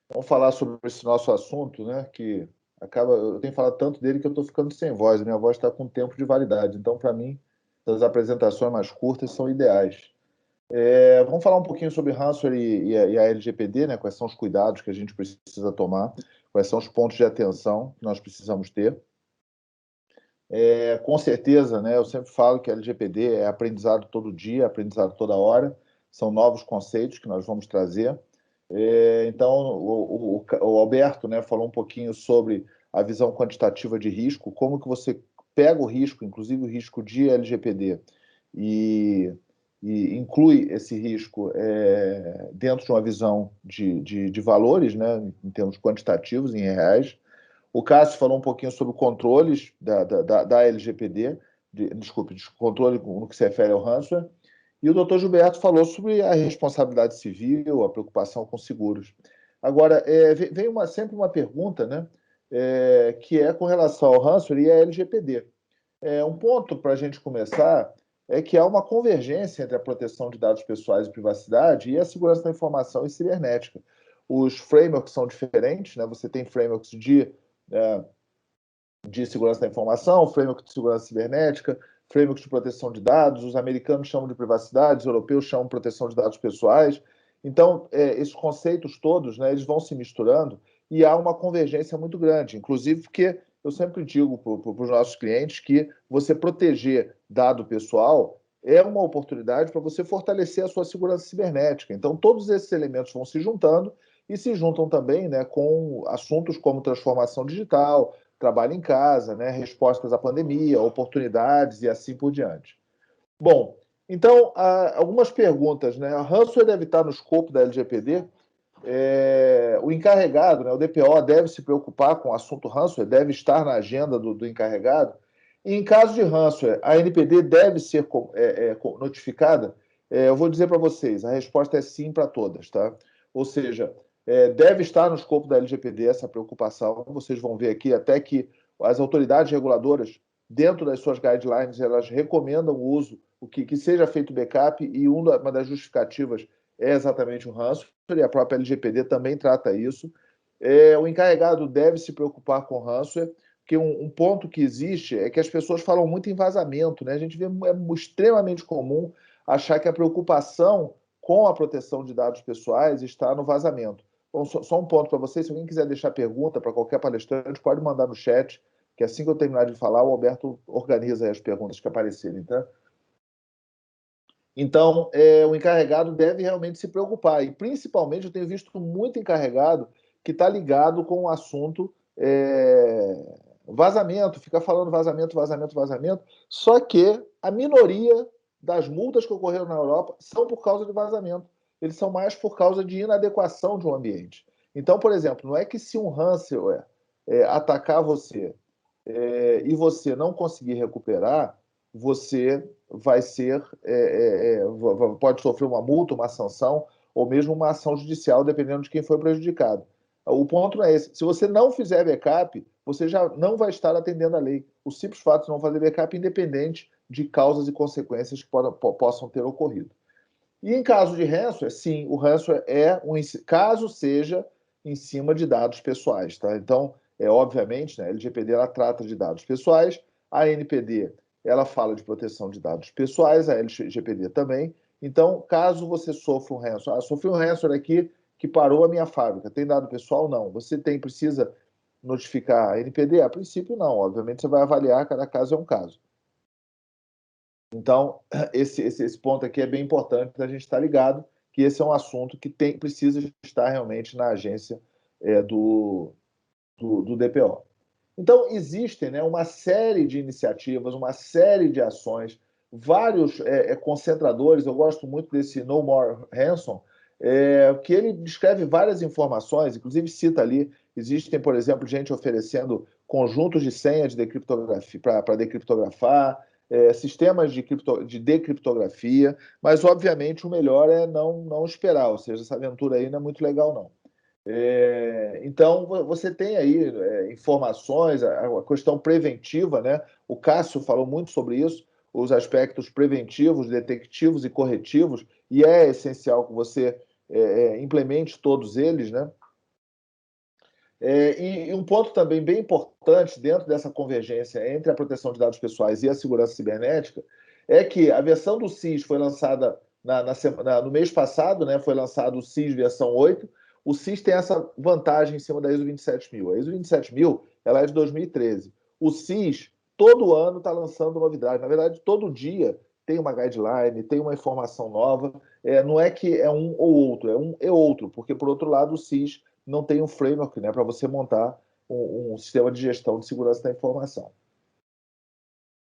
Vamos falar sobre esse nosso assunto, né? Que eu tenho falado tanto dele que eu estou ficando sem voz. Minha voz está com tempo de validade. Então, para mim, as apresentações mais curtas são ideais. Vamos falar um pouquinho sobre ransomware e a LGPD, né? Quais são os cuidados que a gente precisa tomar, quais são os pontos de atenção que nós precisamos ter. Com certeza, né? Eu sempre falo que a LGPD é aprendizado todo dia, aprendizado toda hora. São novos conceitos que nós vamos trazer. Então, o Alberto, né, falou um pouquinho sobre a visão quantitativa de risco, como que você pega o risco, inclusive o risco de LGPD, e inclui esse risco dentro de uma visão de valores, né, em termos quantitativos, em reais. O Cássio falou um pouquinho sobre controles da LGPD, controle no que se refere ao ransomware. E o doutor Gilberto falou sobre a responsabilidade civil, a preocupação com seguros. Agora, vem sempre uma pergunta, né, que é com relação ao ransomware e à LGPD. Um ponto para a gente começar é que há uma convergência entre a proteção de dados pessoais e privacidade e a segurança da informação e cibernética. Os frameworks são diferentes, né? Você tem frameworks de segurança da informação, framework de segurança cibernética, framework de proteção de dados, os americanos chamam de privacidade, os europeus chamam de proteção de dados pessoais. Então, esses conceitos todos, né, eles vão se misturando e há uma convergência muito grande, inclusive porque eu sempre digo para os nossos clientes que você proteger dado pessoal é uma oportunidade para você fortalecer a sua segurança cibernética. Então, todos esses elementos vão se juntando e se juntam também, né, com assuntos como transformação digital, trabalho em casa, né, respostas à pandemia, oportunidades e assim por diante. Bom, então, algumas perguntas, né? A ransomware deve estar no escopo da LGPD. O encarregado, né, o DPO, deve se preocupar com o assunto ransomware, deve estar na agenda do encarregado. E em caso de ransomware, a NPD deve ser notificada? Eu vou dizer para vocês, a resposta é sim para todas, tá? Ou seja, deve estar no escopo da LGPD essa preocupação. Vocês vão ver aqui até que as autoridades reguladoras, dentro das suas guidelines, elas recomendam o uso, que seja feito backup, e uma das justificativas é exatamente o ransomware, e a própria LGPD também trata isso. O encarregado deve se preocupar com o ransomware, porque um ponto que existe é que as pessoas falam muito em vazamento, né? A gente vê, extremamente comum achar que a preocupação com a proteção de dados pessoais está no vazamento. Bom, só um ponto para vocês, se alguém quiser deixar pergunta para qualquer palestrante, pode mandar no chat, que assim que eu terminar de falar, o Alberto organiza as perguntas que aparecerem, tá? Então, o encarregado deve realmente se preocupar. E, principalmente, eu tenho visto muito encarregado que está ligado com o assunto vazamento, fica falando vazamento, vazamento, vazamento, só que a minoria das multas que ocorreram na Europa são por causa de vazamento. Eles são mais por causa de inadequação de um ambiente. Então, por exemplo, não é que se um ransomware atacar você e você não conseguir recuperar, você vai ser pode sofrer uma multa, uma sanção ou mesmo uma ação judicial, dependendo de quem foi prejudicado. O ponto não é esse. Se você não fizer backup, você já não vai estar atendendo a lei. O simples fato de não fazer backup, independente de causas e consequências que possam ter ocorrido. E em caso de ransomware, sim, o ransomware caso seja em cima de dados pessoais, tá? Então, obviamente, né, a LGPD ela trata de dados pessoais, a NPD ela fala de proteção de dados pessoais, a LGPD também. Então, caso você sofra um ransomware, sofri um ransomware aqui que parou a minha fábrica, tem dado pessoal? Não. Você precisa notificar a NPD? A princípio, não. Obviamente, você vai avaliar, cada caso é um caso. Então, esse ponto aqui é bem importante para a gente estar ligado, que esse é um assunto que precisa estar realmente na agência do DPO. Então, existem, né, uma série de iniciativas, uma série de ações, vários concentradores. Eu gosto muito desse No More Ransom, que ele descreve várias informações, inclusive cita ali, existem, por exemplo, gente oferecendo conjuntos de senhas de decriptografia para decriptografar, sistemas de decriptografia, mas, obviamente, o melhor é não esperar, ou seja, essa aventura aí não é muito legal, não. Então, você tem aí informações, a questão preventiva, né? O Cássio falou muito sobre isso, os aspectos preventivos, detectivos e corretivos, e é essencial que você implemente todos eles, né? E um ponto também bem importante dentro dessa convergência entre a proteção de dados pessoais e a segurança cibernética é que a versão do CIS foi lançada no mês passado, né? Foi lançado o CIS versão 8. O CIS tem essa vantagem em cima da ISO 27000. A ISO 27000 ela é de 2013. O CIS, todo ano, está lançando novidade. Na verdade, todo dia tem uma guideline, tem uma informação nova. Não é que é um ou outro, é um e outro, porque, por outro lado, o CIS não tem um framework, né, para você montar um sistema de gestão de segurança da informação.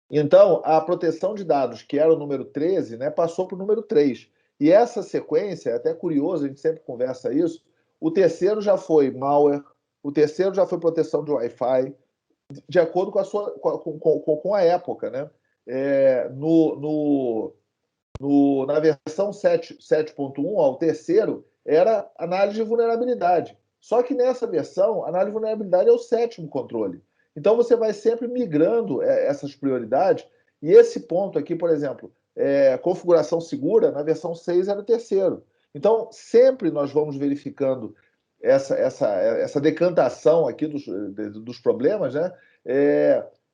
Então, a proteção de dados, que era o número 13, né, passou para o número 3. E essa sequência, é até curioso, a gente sempre conversa isso, o terceiro já foi malware, o terceiro já foi proteção de Wi-Fi, de acordo com a época. Né? Na versão 7.1, o terceiro era análise de vulnerabilidade. Só que nessa versão, a análise de vulnerabilidade é o 7º controle. Então, você vai sempre migrando essas prioridades. E esse ponto aqui, por exemplo, configuração segura, na versão 6 era o terceiro. Então, sempre nós vamos verificando essa decantação aqui dos problemas, né?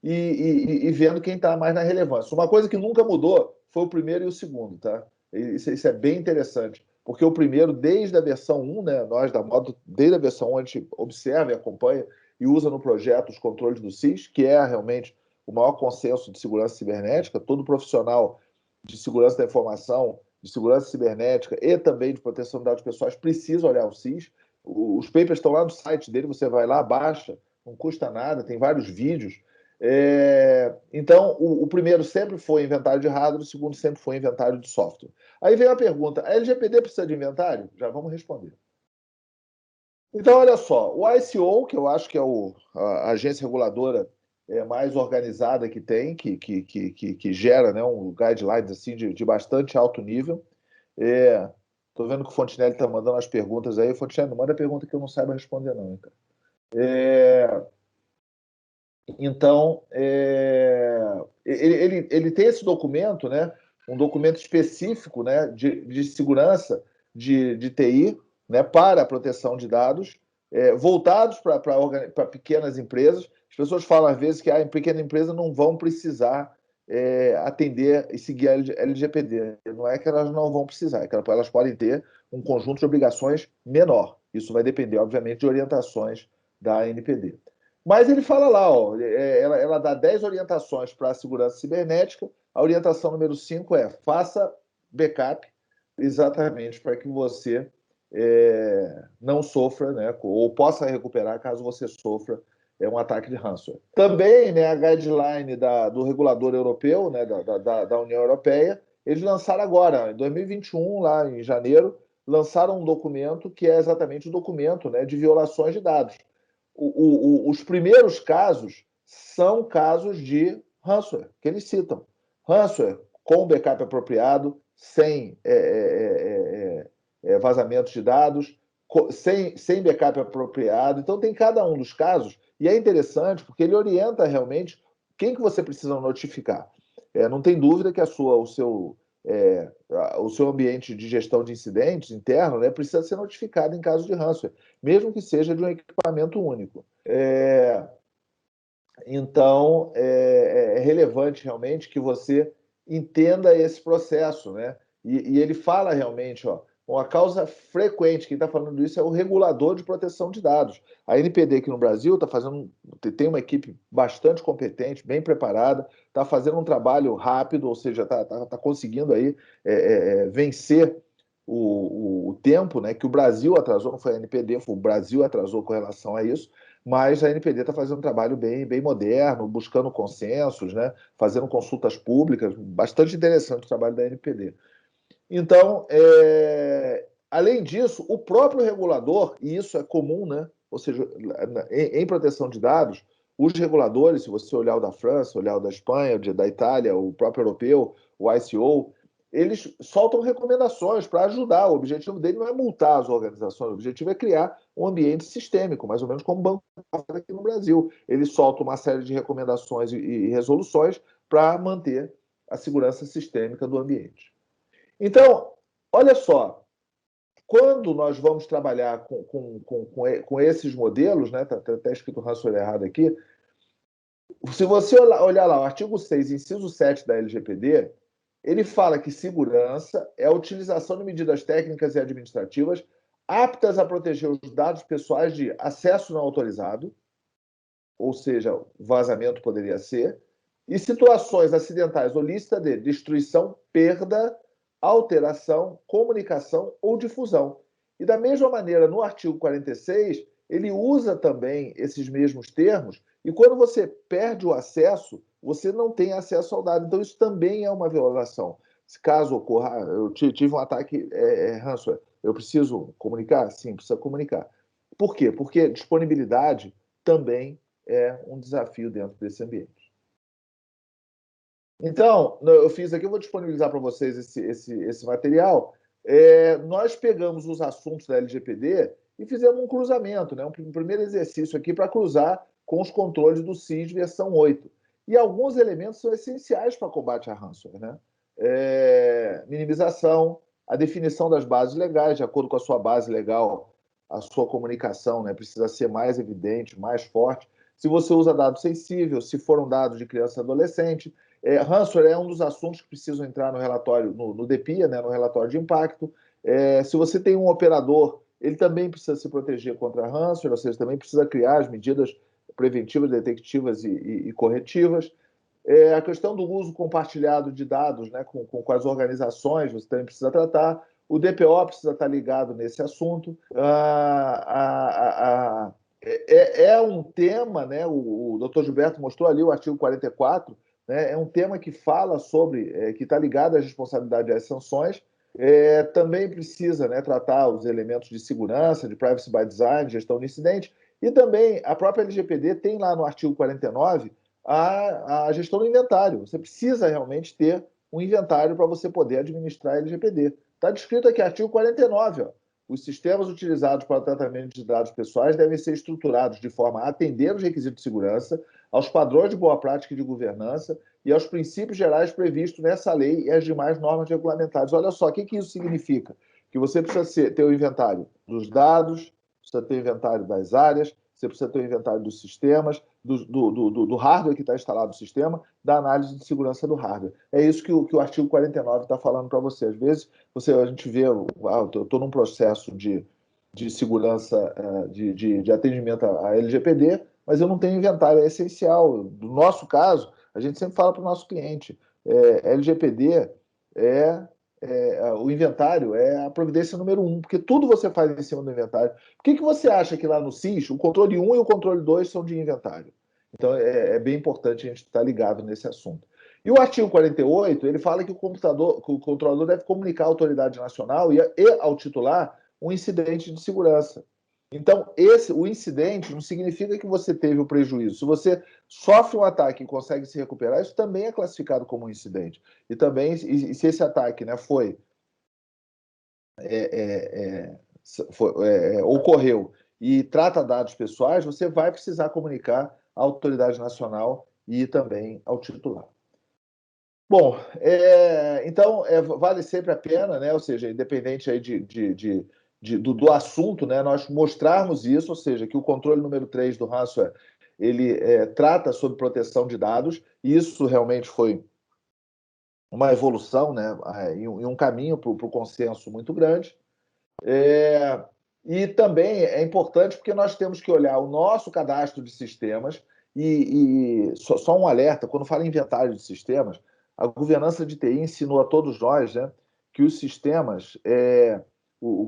E vendo quem está mais na relevância. Uma coisa que nunca mudou foi o primeiro e o segundo, tá? Isso é bem interessante, porque o primeiro, desde a versão 1, né, nós da Modo, desde a versão 1, a gente observa e acompanha e usa no projeto os controles do CIS, que é realmente o maior consenso de segurança cibernética. Todo profissional de segurança da informação, de segurança cibernética e também de proteção de dados pessoais precisa olhar o CIS. Os papers estão lá no site dele, você vai lá, baixa, não custa nada, tem vários vídeos. Então, o primeiro sempre foi inventário de hardware, o segundo sempre foi inventário de software. Aí vem a pergunta, a LGPD precisa de inventário? Já vamos responder. Então, olha só, o ICO, que eu acho que é a agência reguladora mais organizada que tem, que gera, né, um guidelines assim, de bastante alto nível. Estou vendo que o Fontinelli está mandando as perguntas aí. Fontinelli, não manda pergunta que eu não saiba responder, não. Então, ele tem esse documento, né, um documento específico, né, de segurança de TI, né, para a proteção de dados, voltados para pequenas empresas. As pessoas falam, às vezes, que em pequena empresa não vão precisar atender e seguir a LGPD. Não é que elas não vão precisar, é que elas podem ter um conjunto de obrigações menor. Isso vai depender, obviamente, de orientações da ANPD. Mas ele fala lá, ó, ela dá 10 orientações para a segurança cibernética. A orientação número 5 é faça backup, exatamente para que você não sofra, né, ou possa recuperar caso você sofra um ataque de ransomware. Também, né, a guideline do regulador europeu, né, da União Europeia, eles lançaram agora, em 2021, lá em janeiro, lançaram um documento que é exatamente o documento, né, de violações de dados. Os primeiros casos são casos de ransomware, que eles citam. Ransomware com backup apropriado, sem vazamentos de dados, sem backup apropriado. Então, tem cada um dos casos, e é interessante porque ele orienta realmente quem que você precisa notificar. Não tem dúvida que o seu ambiente de gestão de incidentes interno, né, precisa ser notificado em caso de ransomware, mesmo que seja de um equipamento único. Então, é relevante realmente que você entenda esse processo, né? E ele fala realmente, uma causa frequente, quem está falando isso é o regulador de proteção de dados. A NPD aqui no Brasil tem uma equipe bastante competente, bem preparada, está fazendo um trabalho rápido, ou seja, está conseguindo aí vencer o tempo, né, que o Brasil atrasou, não foi a NPD, foi o Brasil atrasou com relação a isso, mas a NPD está fazendo um trabalho bem moderno, buscando consensos, né, fazendo consultas públicas, bastante interessante o trabalho da NPD. Então, além disso, o próprio regulador, e isso é comum, né, ou seja, em proteção de dados, os reguladores, se você olhar o da França, olhar o da Espanha, da Itália, o próprio europeu, o ICO, eles soltam recomendações para ajudar. O objetivo dele não é multar as organizações, o objetivo é criar um ambiente sistêmico, mais ou menos como o Banco aqui no Brasil. Ele solta uma série de recomendações e resoluções para manter a segurança sistêmica do ambiente. Então, olha só, quando nós vamos trabalhar com esses modelos, né, está até escrito ransomware errado aqui, se você olhar lá o artigo 6, inciso 7 da LGPD, ele fala que segurança é a utilização de medidas técnicas e administrativas aptas a proteger os dados pessoais de acesso não autorizado, ou seja, vazamento poderia ser, e situações acidentais ou lícitas de destruição, perda, alteração, comunicação ou difusão. E da mesma maneira, no artigo 46, ele usa também esses mesmos termos, e quando você perde o acesso, você não tem acesso ao dado. Então, isso também é uma violação. Se caso ocorra, eu tive um ataque ransomware, eu preciso comunicar? Sim, precisa comunicar. Por quê? Porque disponibilidade também é um desafio dentro desse ambiente. Então, eu fiz aqui, eu vou disponibilizar para vocês esse material. Nós pegamos os assuntos da LGPD e fizemos um cruzamento, né? Um primeiro exercício aqui para cruzar com os controles do SIS versão 8. E alguns elementos são essenciais para combate a ransomware, né? Minimização, a definição das bases legais, de acordo com a sua base legal, a sua comunicação, né, precisa ser mais evidente, mais forte. Se você usa dado sensível, se foram dados de criança e adolescente. Ransomware é um dos assuntos que precisam entrar no relatório, no DPIA, né, no relatório de impacto. Se você tem um operador, ele também precisa se proteger contra ransomware, ou seja, também precisa criar as medidas preventivas, detectivas e corretivas. A questão do uso compartilhado de dados, né, com as organizações, você também precisa tratar. O DPO precisa estar ligado nesse assunto. É um tema, né, o Dr. Gilberto mostrou ali o artigo 44, né, é um tema que fala sobre, que está ligado às responsabilidades e às sanções. Também precisa, né, tratar os elementos de segurança, de privacy by design, gestão de incidente, e também a própria LGPD tem lá no artigo 49 a gestão do inventário. Você precisa realmente ter um inventário para você poder administrar a LGPD. Está descrito aqui, artigo 49, ó. Os sistemas utilizados para o tratamento de dados pessoais devem ser estruturados de forma a atender os requisitos de segurança, aos padrões de boa prática e de governança e aos princípios gerais previstos nessa lei e as demais normas regulamentares. Olha só, o que isso significa? Que você precisa ter o inventário dos dados, precisa ter o inventário das áreas, você precisa ter o inventário dos sistemas, do hardware que está instalado no sistema, da análise de segurança do hardware. É isso que o artigo 49 está falando para você. Às vezes, a gente vê, eu estou num processo de segurança, de atendimento à LGPD, mas eu não tenho inventário, é essencial. No nosso caso, a gente sempre fala para o nosso cliente, LGPD o inventário é a providência número 1, porque tudo você faz em cima do inventário. Por que você acha que lá no SIS o controle 1 e o controle 2 são de inventário? Então, é bem importante a gente estar ligado nesse assunto. E o artigo 48, ele fala que o controlador deve comunicar à autoridade nacional e ao titular um incidente de segurança. Então, o incidente não significa que você teve o prejuízo. Se você sofre um ataque e consegue se recuperar, isso também é classificado como um incidente. E também, se esse ataque, né, ocorreu e trata dados pessoais, você vai precisar comunicar à autoridade nacional e também ao titular. Bom, então vale sempre a pena, né? Ou seja, independente aí do assunto, né? Nós mostrarmos isso, ou seja, que o controle número 3 do ransomware, ele trata sobre proteção de dados, e isso realmente foi uma evolução, né? E um caminho para o consenso muito grande. E também é importante porque nós temos que olhar o nosso cadastro de sistemas e só um alerta, quando fala em inventário de sistemas, a governança de TI ensinou a todos nós, né, que os sistemas,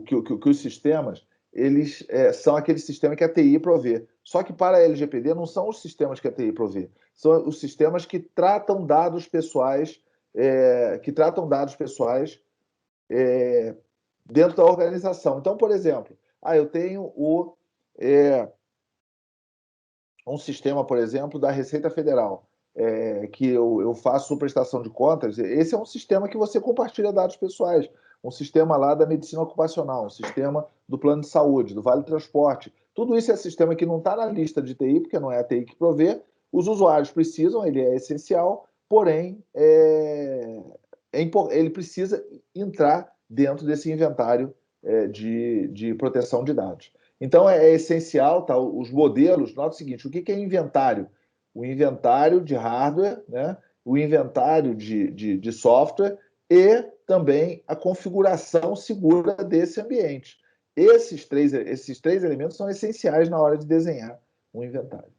que os sistemas, eles são aqueles sistemas que a TI provê. Só que para a LGPD não são os sistemas que a TI provê, são os sistemas que tratam dados pessoais, dentro da organização. Então, por exemplo, eu tenho um sistema, por exemplo, da Receita Federal, que eu faço prestação de contas. Esse é um sistema que você compartilha dados pessoais, um sistema lá da medicina ocupacional, um sistema do plano de saúde, do Vale Transporte. Tudo isso é sistema que não está na lista de TI, porque não é a TI que provê. Os usuários precisam, ele é essencial, porém, ele precisa entrar dentro desse inventário de proteção de dados. Então, é essencial, tá? Os modelos, nota o seguinte, o que é inventário? O inventário de hardware, né? O inventário de software e também a configuração segura desse ambiente. Esses três elementos são essenciais na hora de desenhar um inventário.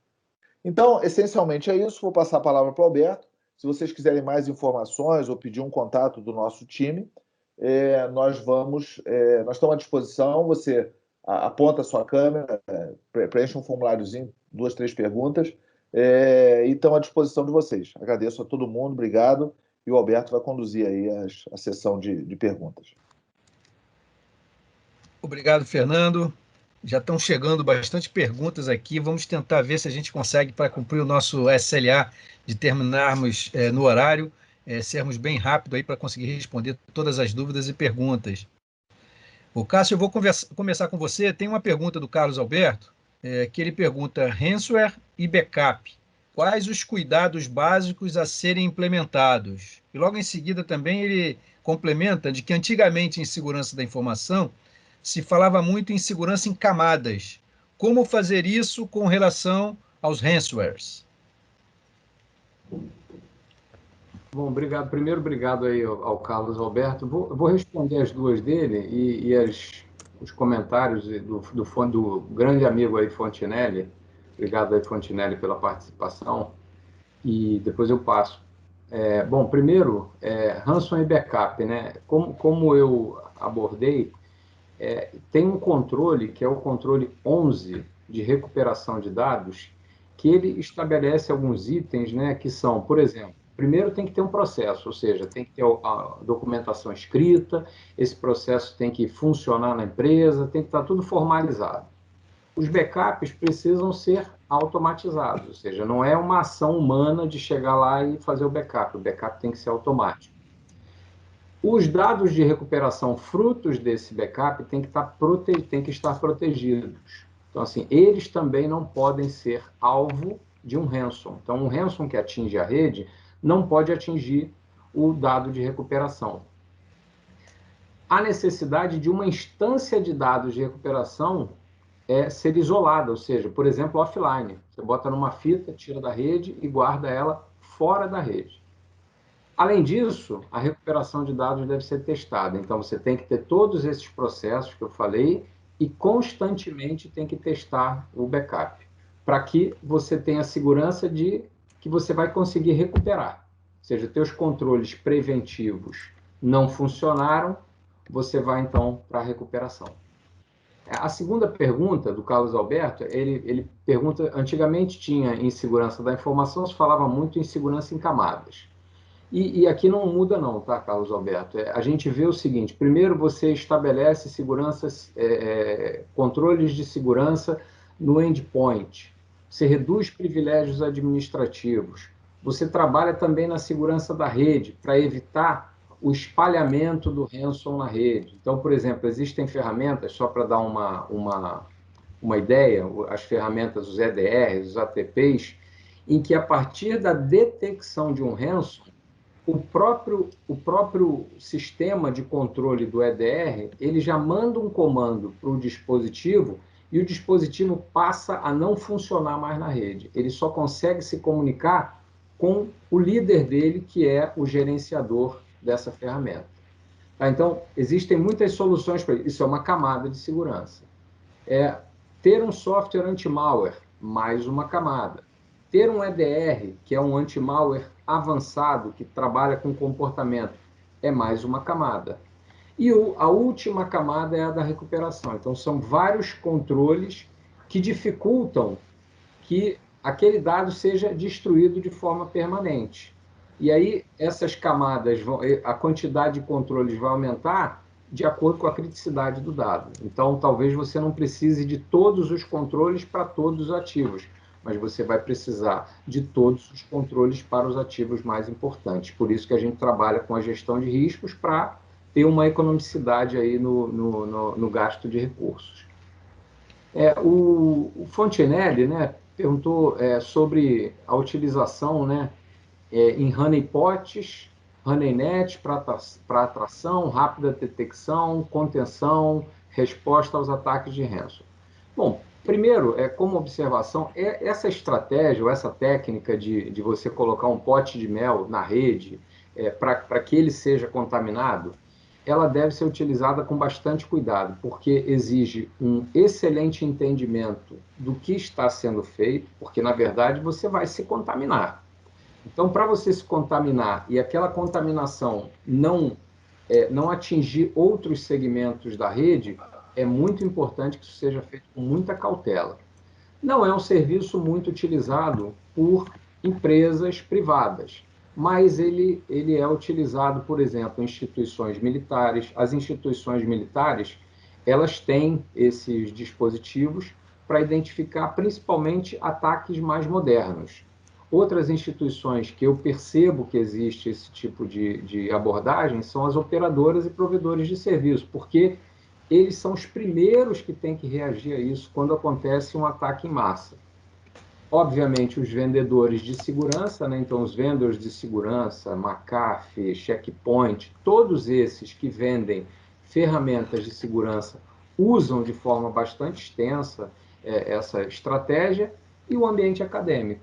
Então, essencialmente é isso. Vou passar a palavra para o Alberto. Se vocês quiserem mais informações ou pedir um contato do nosso time, nós estamos à disposição. Você aponta a sua câmera, preenche um formuláriozinho, 2, 3 perguntas, e estamos à disposição de vocês. Agradeço a todo mundo, obrigado, e o Alberto vai conduzir aí a sessão de perguntas. Obrigado, Fernando. Já estão chegando bastante perguntas aqui. Vamos tentar ver se a gente consegue, para cumprir o nosso SLA, de terminarmos no horário, sermos bem rápido aí para conseguir responder todas as dúvidas e perguntas. O Cássio, eu vou começar com você. Tem uma pergunta do Carlos Alberto, que ele pergunta: ransomware e backup, quais os cuidados básicos a serem implementados? E logo em seguida também ele complementa de que antigamente em segurança da informação se falava muito em segurança em camadas. Como fazer isso com relação aos ransomwares? Bom, obrigado. Primeiro, obrigado aí ao Carlos Alberto. Vou responder as duas dele e os comentários do grande amigo aí, Fontinelli. Obrigado aí, Fontinelli, pela participação. E depois eu passo. Bom, primeiro, ransomware e backup, né? Como eu abordei, tem um controle, que é o controle 11 de recuperação de dados, que ele estabelece alguns itens, né, que são, por exemplo, primeiro tem que ter um processo, ou seja, tem que ter a documentação escrita, esse processo tem que funcionar na empresa, tem que estar tudo formalizado. Os backups precisam ser automatizados, ou seja, não é uma ação humana de chegar lá e fazer o backup tem que ser automático. Os dados de recuperação frutos desse backup têm que estar protegidos. Então, assim, eles também não podem ser alvo de um ransom. Então, um ransom que atinge a rede não pode atingir o dado de recuperação. A necessidade de uma instância de dados de recuperação ser isolada, ou seja, por exemplo, offline. Você bota numa fita, tira da rede e guarda ela fora da rede. Além disso, a recuperação de dados deve ser testada. Então, você tem que ter todos esses processos que eu falei e constantemente tem que testar o backup, para que você tenha a segurança de que você vai conseguir recuperar. Ou seja, ter os controles preventivos não funcionaram, você vai então para a recuperação. A segunda pergunta do Carlos Alberto, ele pergunta, antigamente tinha em segurança da informação, se falava muito em segurança em camadas. E aqui não muda não, tá, Carlos Alberto? A gente vê o seguinte, primeiro você estabelece controles de segurança no endpoint, você reduz privilégios administrativos, você trabalha também na segurança da rede, para evitar o espalhamento do ransom na rede. Então, por exemplo, existem ferramentas, só para dar uma ideia, as ferramentas, os EDRs, os ATPs, em que a partir da detecção de um ransom, o próprio sistema de controle do EDR, ele já manda um comando para o dispositivo e o dispositivo passa a não funcionar mais na rede. Ele só consegue se comunicar com o líder dele, que é o gerenciador dessa ferramenta. Tá? Então, existem muitas soluções para isso. Isso é uma camada de segurança. Ter um software anti-malware, mais uma camada. Ter um EDR, que é um anti-malware avançado, que trabalha com comportamento, é mais uma camada. E a última camada é a da recuperação. Então, são vários controles que dificultam que aquele dado seja destruído de forma permanente. E aí, essas camadas, a quantidade de controles vai aumentar de acordo com a criticidade do dado. Então, talvez você não precise de todos os controles para todos os ativos, mas você vai precisar de todos os controles para os ativos mais importantes. Por isso que a gente trabalha com a gestão de riscos para ter uma economicidade aí no gasto de recursos. O Fontenelle, né, perguntou sobre a utilização, né, em honeypots, honeynet para atração, rápida detecção, contenção, resposta aos ataques de ransom. Bom, primeiro, como observação, essa estratégia ou essa técnica de você colocar um pote de mel na rede para que ele seja contaminado, ela deve ser utilizada com bastante cuidado, porque exige um excelente entendimento do que está sendo feito, porque, na verdade, você vai se contaminar. Então, para você se contaminar e aquela contaminação não atingir outros segmentos da rede, é muito importante que isso seja feito com muita cautela. Não é um serviço muito utilizado por empresas privadas, mas ele é utilizado, por exemplo, em instituições militares. As instituições militares, elas têm esses dispositivos para identificar principalmente ataques mais modernos. Outras instituições que eu percebo que existe esse tipo de abordagem são as operadoras e provedores de serviço, porque eles são os primeiros que têm que reagir a isso quando acontece um ataque em massa. Obviamente, os vendedores de segurança, né? Então, os vendors de segurança, McAfee, Checkpoint, todos esses que vendem ferramentas de segurança usam de forma bastante extensa essa estratégia, e o ambiente acadêmico,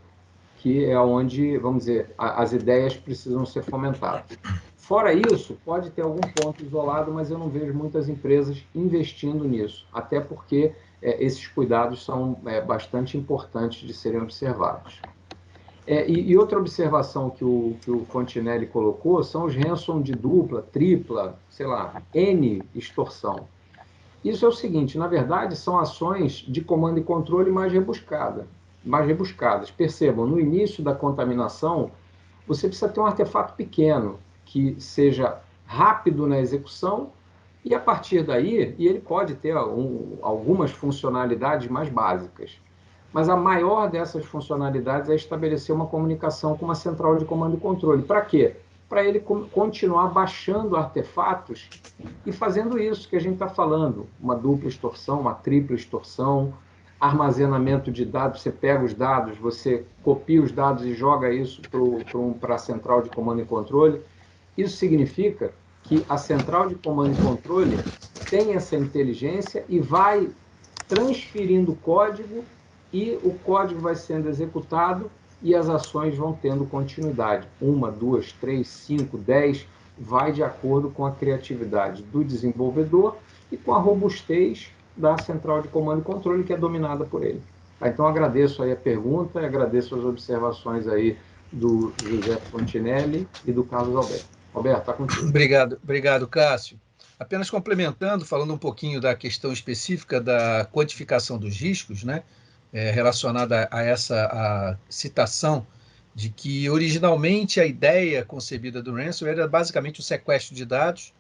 que é onde, vamos dizer, as ideias precisam ser fomentadas. Fora isso, pode ter algum ponto isolado, mas eu não vejo muitas empresas investindo nisso, até porque esses cuidados são bastante importantes de serem observados. E outra observação que o Fontenelle colocou são os ransom de dupla, tripla, sei lá, N extorsão. Isso é o seguinte, na verdade, são ações de comando e controle mais rebuscadas. Percebam, no início da contaminação, você precisa ter um artefato pequeno, que seja rápido na execução, e a partir daí, e ele pode ter algumas funcionalidades mais básicas, mas a maior dessas funcionalidades é estabelecer uma comunicação com uma central de comando e controle. Para quê? Para ele continuar baixando artefatos e fazendo isso que a gente está falando, uma dupla extorsão, uma tripla extorsão, armazenamento de dados, você pega os dados, você copia os dados e joga isso para a central de comando e controle. Isso significa que a central de comando e controle tem essa inteligência e vai transferindo código, e o código vai sendo executado e as ações vão tendo continuidade. 1, 2, 3, 5, 10, vai de acordo com a criatividade do desenvolvedor e com a robustez da central de comando e controle, que é dominada por ele. Então, agradeço aí a pergunta, agradeço as observações aí do José Fontenelle e do Carlos Alberto. Roberto, está contigo. Obrigado, Cássio. Apenas complementando, falando um pouquinho da questão específica da quantificação dos riscos, né, relacionada a essa citação de que originalmente a ideia concebida do ransomware era basicamente o sequestro de dados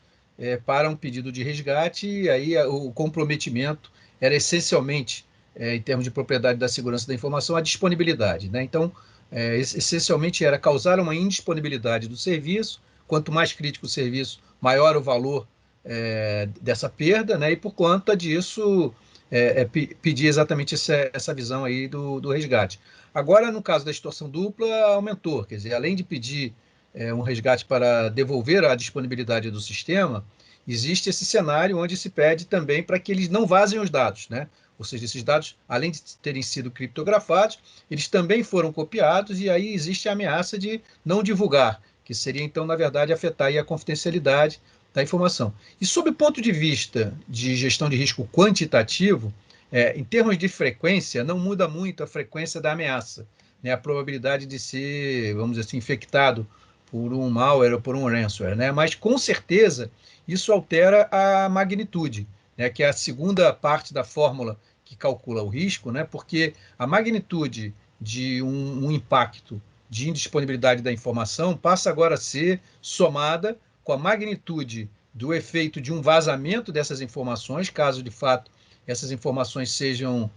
para um pedido de resgate, e aí o comprometimento era essencialmente, em termos de propriedade da segurança da informação, a disponibilidade, né? Então, essencialmente era causar uma indisponibilidade do serviço. Quanto mais crítico o serviço, maior o valor dessa perda, né? E por conta disso, pedir exatamente essa visão aí do resgate. Agora, no caso da extorsão dupla, aumentou, quer dizer, além de pedir um resgate para devolver a disponibilidade do sistema, existe esse cenário onde se pede também para que eles não vazem os dados, né? Ou seja, esses dados, além de terem sido criptografados, eles também foram copiados, e aí existe a ameaça de não divulgar, que seria, então, na verdade, afetar aí a confidencialidade da informação. E sob o ponto de vista de gestão de risco quantitativo, em termos de frequência, não muda muito a frequência da ameaça, né? A probabilidade de ser, vamos dizer assim, infectado por um malware ou por um ransomware, né? Mas, com certeza, isso altera a magnitude, né? Que é a segunda parte da fórmula que calcula o risco, né? Porque a magnitude de um impacto de indisponibilidade da informação passa agora a ser somada com a magnitude do efeito de um vazamento dessas informações, caso de fato essas informações sejam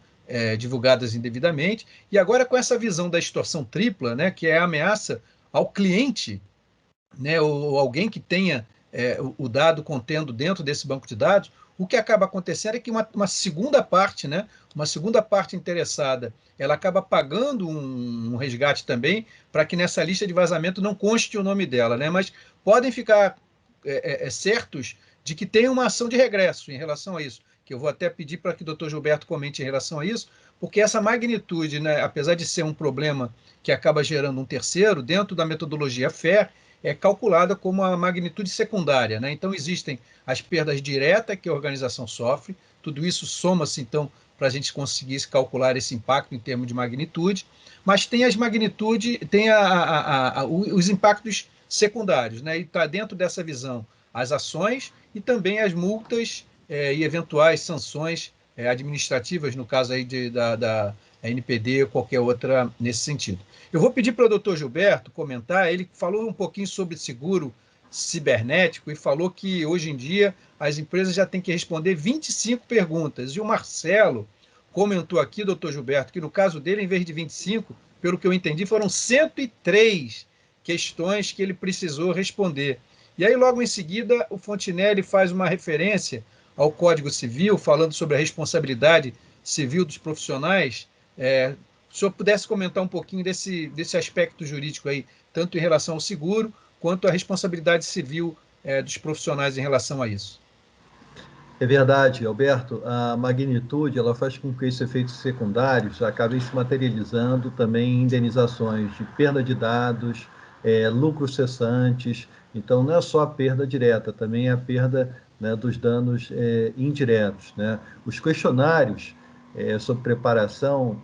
divulgadas indevidamente, e agora com essa visão da extorsão tripla, né, que é a ameaça ao cliente, né, ou alguém que tenha o dado contendo dentro desse banco de dados, o que acaba acontecendo é que uma segunda parte, né, uma segunda parte interessada, ela acaba pagando um resgate também, para que nessa lista de vazamento não conste o nome dela, né, mas podem ficar certos de que tem uma ação de regresso em relação a isso, que eu vou até pedir para que o doutor Gilberto comente em relação a isso, porque essa magnitude, né, apesar de ser um problema que acaba gerando um terceiro, dentro da metodologia FAIR, é calculada como a magnitude secundária, né? Então, existem as perdas diretas que a organização sofre, tudo isso soma-se, então, para a gente conseguir calcular esse impacto em termos de magnitude, mas tem as magnitudes, tem os impactos secundários, né? E está dentro dessa visão as ações e também as multas e eventuais sanções administrativas, no caso aí da NPD ou qualquer outra nesse sentido. Eu vou pedir para o doutor Gilberto comentar. Ele falou um pouquinho sobre seguro cibernético e falou que hoje em dia as empresas já têm que responder 25 perguntas. E o Marcelo comentou aqui, doutor Gilberto, que no caso dele, em vez de 25, pelo que eu entendi, foram 103 questões que ele precisou responder. E aí, logo em seguida, o Fontinelli faz uma referência ao Código Civil, falando sobre a responsabilidade civil dos profissionais. Se o senhor pudesse comentar um pouquinho desse aspecto jurídico aí, tanto em relação ao seguro, quanto à responsabilidade civil dos profissionais em relação a isso. É verdade, Alberto. A magnitude ela faz com que esses efeitos secundários acabem se materializando também em indenizações de perda de dados, lucros cessantes. Então, não é só a perda direta, também é a perda, né, dos danos indiretos, né? Os questionários sobre preparação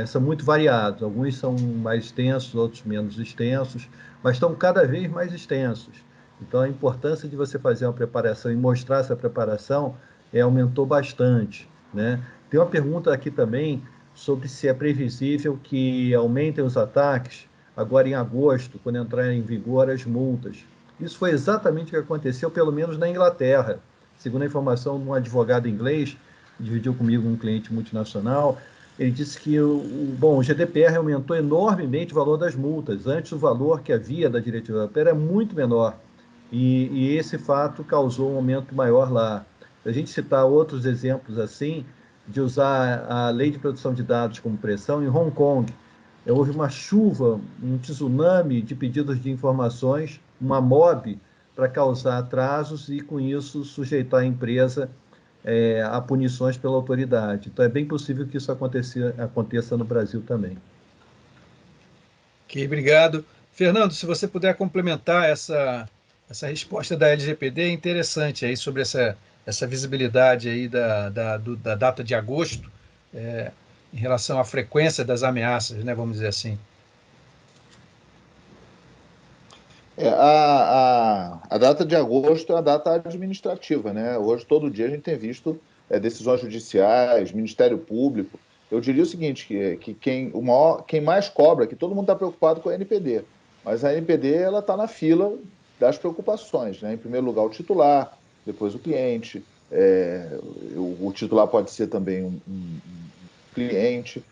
são muito variados. Alguns são mais extensos, outros menos extensos, mas estão cada vez mais extensos. Então, a importância de você fazer uma preparação e mostrar essa preparação aumentou bastante, né? Tem uma pergunta aqui também sobre se é previsível que aumentem os ataques agora em agosto, quando entrarem em vigor as multas. Isso foi exatamente o que aconteceu, pelo menos na Inglaterra. Segundo a informação de um advogado inglês, que dividiu comigo um cliente multinacional, ele disse que o GDPR aumentou enormemente o valor das multas. Antes, o valor que havia da diretiva europeia era muito menor. E esse fato causou um aumento maior lá. A gente citar outros exemplos assim, de usar a lei de proteção de dados como pressão, em Hong Kong, houve uma chuva, um tsunami de pedidos de informações, uma mob, para causar atrasos e, com isso, sujeitar a empresa a punições pela autoridade. Então, é bem possível que isso aconteça no Brasil também. Ok, obrigado. Fernando, se você puder complementar essa resposta da LGPD, é interessante aí sobre essa visibilidade aí da data de agosto, em relação à frequência das ameaças, né, vamos dizer assim. A data de agosto é a data administrativa, né? Hoje, todo dia, a gente tem visto decisões judiciais, Ministério Público. Eu diria o seguinte, que quem mais cobra, que todo mundo está preocupado com a NPD, mas a NPD ela está na fila das preocupações, né? Em primeiro lugar, o titular, depois o cliente. O titular pode ser também um cliente.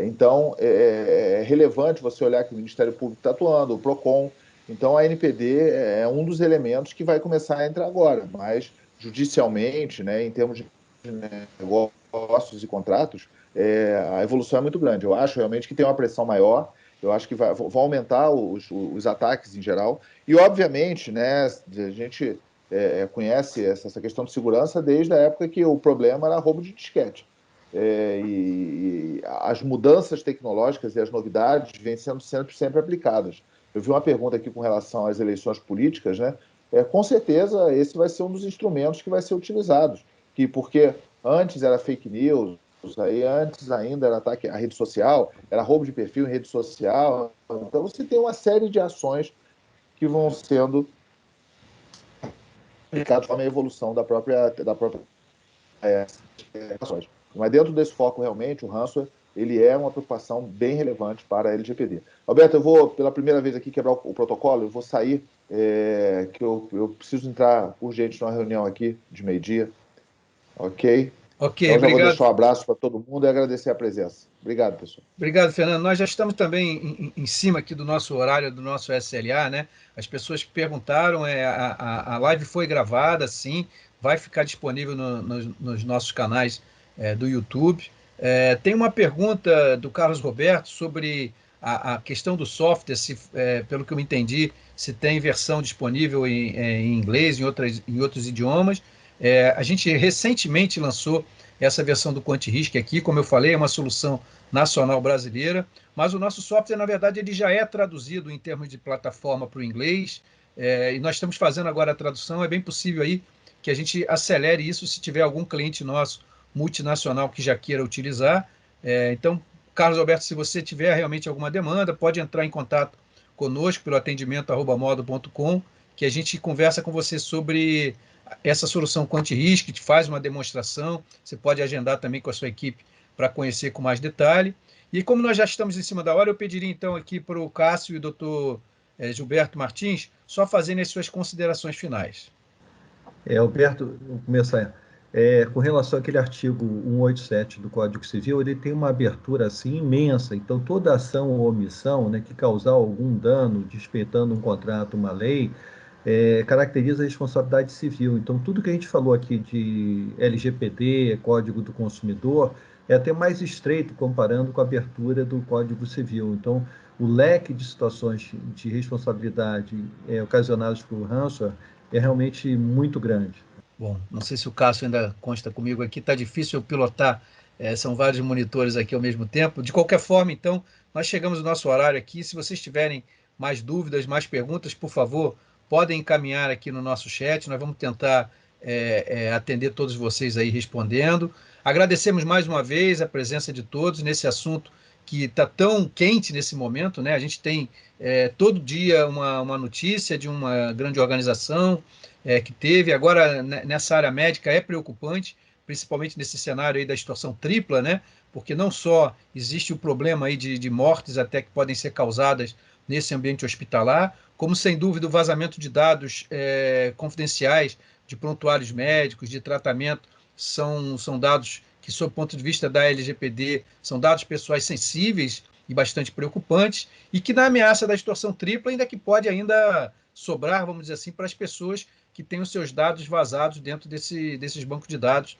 Então, é relevante você olhar que o Ministério Público está atuando, o PROCON. Então, a NPD é um dos elementos que vai começar a entrar agora, mas judicialmente, né, em termos de negócios e contratos, a evolução é muito grande. Eu acho realmente que tem uma pressão maior, eu acho que vão aumentar os ataques em geral. E, obviamente, né, a gente conhece essa questão de segurança desde a época que o problema era roubo de disquete. E as mudanças tecnológicas e as novidades vêm sendo sempre aplicadas. Eu vi uma pergunta aqui com relação às eleições políticas, né? Com certeza, esse vai ser um dos instrumentos que vai ser utilizado, porque antes era fake news, aí antes ainda era ataque à rede social, era roubo de perfil em rede social. Então, você tem uma série de ações que vão sendo aplicadas para a evolução da própria ações. Mas dentro desse foco, realmente, o ransomware ele é uma preocupação bem relevante para a LGPD. Alberto, eu vou, pela primeira vez aqui, quebrar o protocolo, eu vou sair, que eu preciso entrar urgente numa reunião aqui de meio-dia, ok? Ok, Então, já vou obrigado. deixar um abraço para todo mundo e agradecer a presença. Obrigado, pessoal. Obrigado, Fernando. Nós já estamos também em cima aqui do nosso horário, do nosso SLA, né? As pessoas que perguntaram, a live foi gravada, sim, vai ficar disponível nos nossos canais do YouTube. Tem uma pergunta do Carlos Roberto sobre a questão do software, pelo que eu entendi, se tem versão disponível em inglês, em outros idiomas. A gente recentemente lançou essa versão do QuantiRisk aqui, como eu falei, é uma solução nacional brasileira, mas o nosso software, na verdade, ele já é traduzido em termos de plataforma para o inglês, e nós estamos fazendo agora a tradução. É bem possível aí que a gente acelere isso se tiver algum cliente nosso multinacional que já queira utilizar. Então, Carlos Alberto, se você tiver realmente alguma demanda, pode entrar em contato conosco pelo atendimento@modo.com, que a gente conversa com você sobre essa solução QuantiRisk, te faz uma demonstração, você pode agendar também com a sua equipe para conhecer com mais detalhe. E como nós já estamos em cima da hora, eu pediria então aqui para o Cássio e o doutor Gilberto Martins só fazerem as suas considerações finais. Alberto, vou começar. Com relação àquele artigo 187 do Código Civil, ele tem uma abertura assim imensa. Então, toda ação ou omissão, né, que causar algum dano, despeitando um contrato, uma lei, caracteriza a responsabilidade civil. Então, tudo que a gente falou aqui de LGPD, Código do Consumidor, é até mais estreito comparando com a abertura do Código Civil. Então, o leque de situações de responsabilidade ocasionadas por ransomware é realmente muito grande. Bom, não sei se o Cássio ainda consta comigo aqui, está difícil eu pilotar, são vários monitores aqui ao mesmo tempo. De qualquer forma, então, nós chegamos no nosso horário aqui. Se vocês tiverem mais dúvidas, mais perguntas, por favor, podem encaminhar aqui no nosso chat. Nós vamos tentar atender todos vocês aí respondendo. Agradecemos mais uma vez a presença de todos nesse assunto que está tão quente nesse momento, né? A gente tem todo dia uma notícia de uma grande organização que teve. Agora, nessa área médica, é preocupante, principalmente nesse cenário aí da situação tripla, né? Porque não só existe o problema aí de mortes até que podem ser causadas nesse ambiente hospitalar, como, sem dúvida, o vazamento de dados confidenciais de prontuários médicos, de tratamento, são dados que, sob o ponto de vista da LGPD, são dados pessoais sensíveis e bastante preocupantes, e que, na ameaça da situação tripla, ainda que pode ainda sobrar, vamos dizer assim, para as pessoas que têm os seus dados vazados dentro desses bancos de dados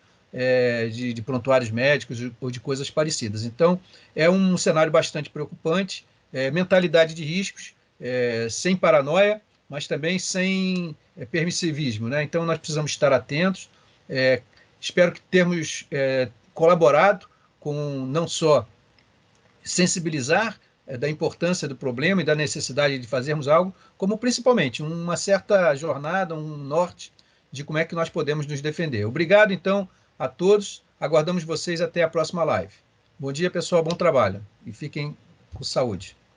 de prontuários médicos ou de coisas parecidas. Então, é um cenário bastante preocupante, mentalidade de riscos, sem paranoia, mas também sem permissivismo, né? Então, nós precisamos estar atentos. Espero que tenhamos colaborado com não só sensibilizar da importância do problema e da necessidade de fazermos algo, como principalmente uma certa jornada, um norte de como é que nós podemos nos defender. Obrigado, então, a todos. Aguardamos vocês até a próxima live. Bom dia, pessoal. Bom trabalho. E fiquem com saúde.